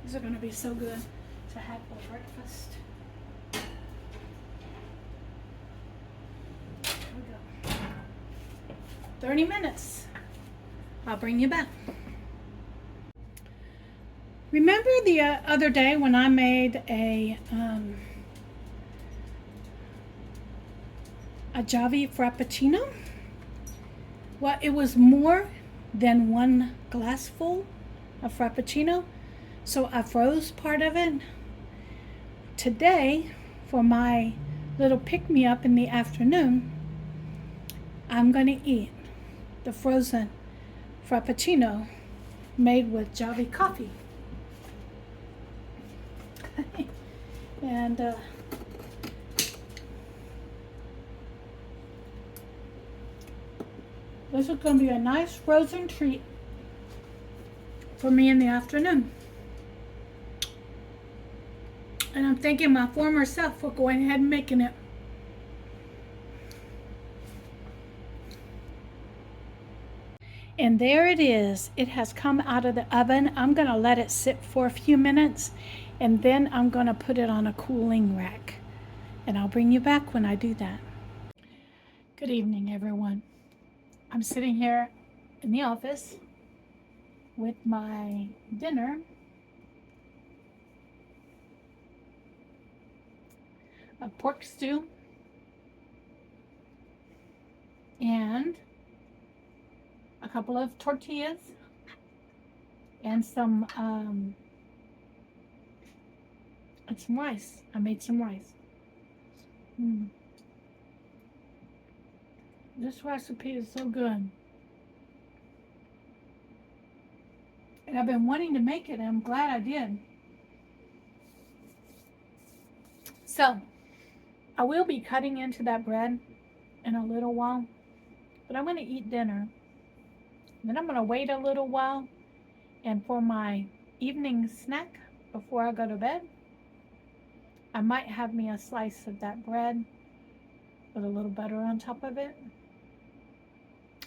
These are going to be so good to have for breakfast. There we go. 30 minutes. I'll bring you back. Remember the other day when I made a Javi Frappuccino? Well, it was more than one glassful of Frappuccino, so I froze part of it. Today, for my little pick-me-up in the afternoon, I'm going to eat the frozen Frappuccino made with Javi coffee. And this is going to be a nice frozen treat for me in the afternoon. And I'm thanking my former self for going ahead and making it. And there it is. It has come out of the oven. I'm going to let it sit for a few minutes, and then I'm going to put it on a cooling rack. And I'll bring you back when I do that. Good evening, everyone. I'm sitting here in the office with my dinner. A pork stew and a couple of tortillas and some rice. I made some rice. This recipe is so good. I've been wanting to make it and I'm glad I did. So, I will be cutting into that bread in a little while, but I'm going to eat dinner. Then I'm going to wait a little while, and for my evening snack before I go to bed, I might have me a slice of that bread with a little butter on top of it.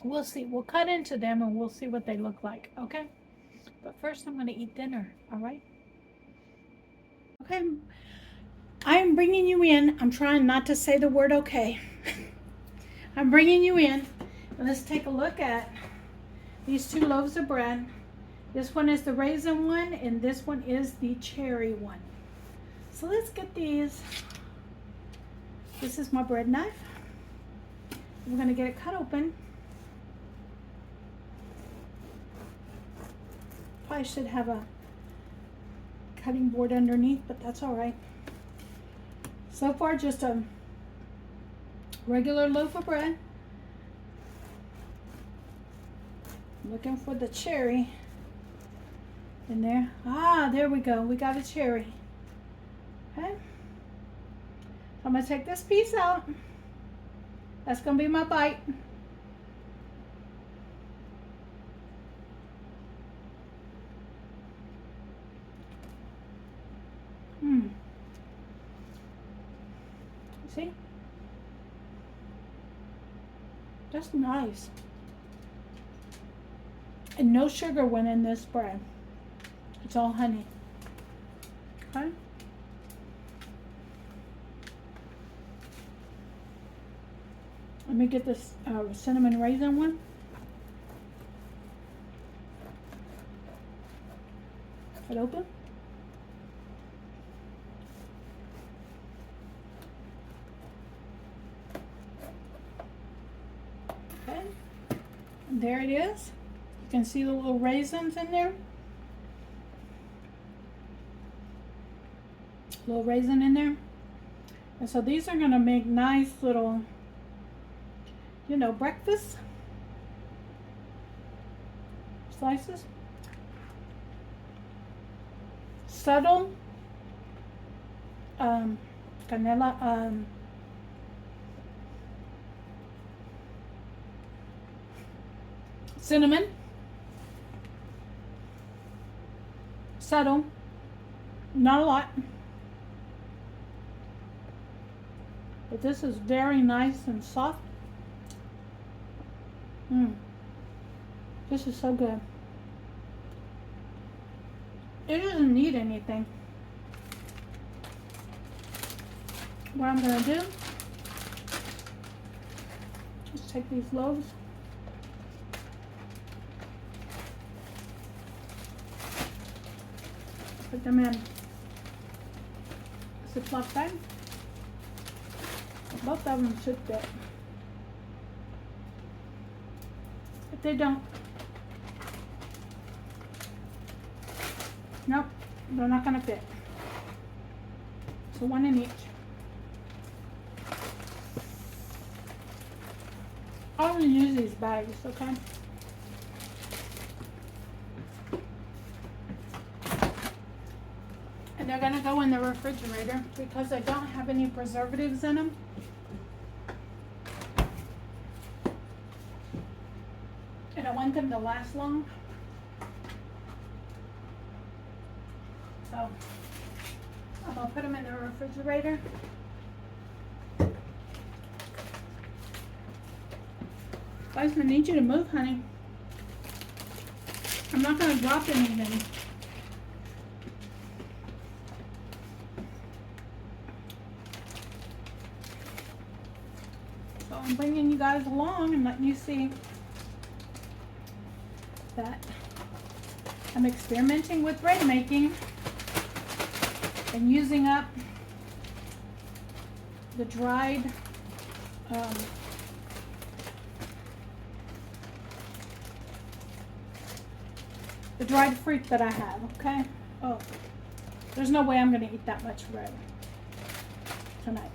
We'll see. We'll cut into them and we'll see what they look like, okay? But first I'm going to eat dinner, all right? Okay. I'm bringing you in. I'm trying not to say the word okay. I'm bringing you in. Let's take a look at these two loaves of bread. This one is the raisin one and this one is the cherry one. So let's get these. This is my bread knife. I'm going to get it cut open. Probably should have a cutting board underneath, but that's all right. So far, just a regular loaf of bread. I'm looking for the cherry in there. Ah, there we go. We got a cherry. Okay. So I'm going to take this piece out. That's going to be my bite. See? That's nice. And no sugar went in this bread. It's all honey. Okay? Let me get this cinnamon raisin one. Cut open. Okay. And there it is. You can see the little raisins in there. Little raisin in there. And so these are going to make nice little, you know, breakfast slices. Subtle canela, cinnamon, subtle, not a lot, but this is very nice and soft. This is so good. It doesn't need anything. What I'm going to do is take these loaves, put them in a Ziploc bag. Both of them should fit. If they don't, nope, they're not going to fit. So one in each. I'll use these bags, okay? And they're going to go in the refrigerator because I don't have any preservatives in them. And I want them to last long. So I'm going to put them in the refrigerator. Guys, I need you to move, honey. I'm not going to drop anything. So I'm bringing you guys along and letting you see that I'm experimenting with bread making and using up the dried fruit that I have, okay? Oh, there's no way I'm going to eat that much bread tonight.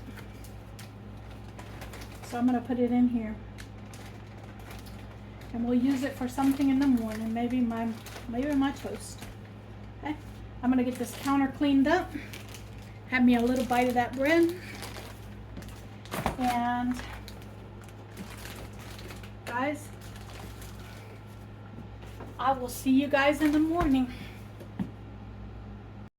So I'm going to put it in here. And we'll use it for something in the morning. Maybe my Maybe my toast. Okay. I'm gonna get this counter cleaned up. Have me a little bite of that bread. And guys, I will see you guys in the morning.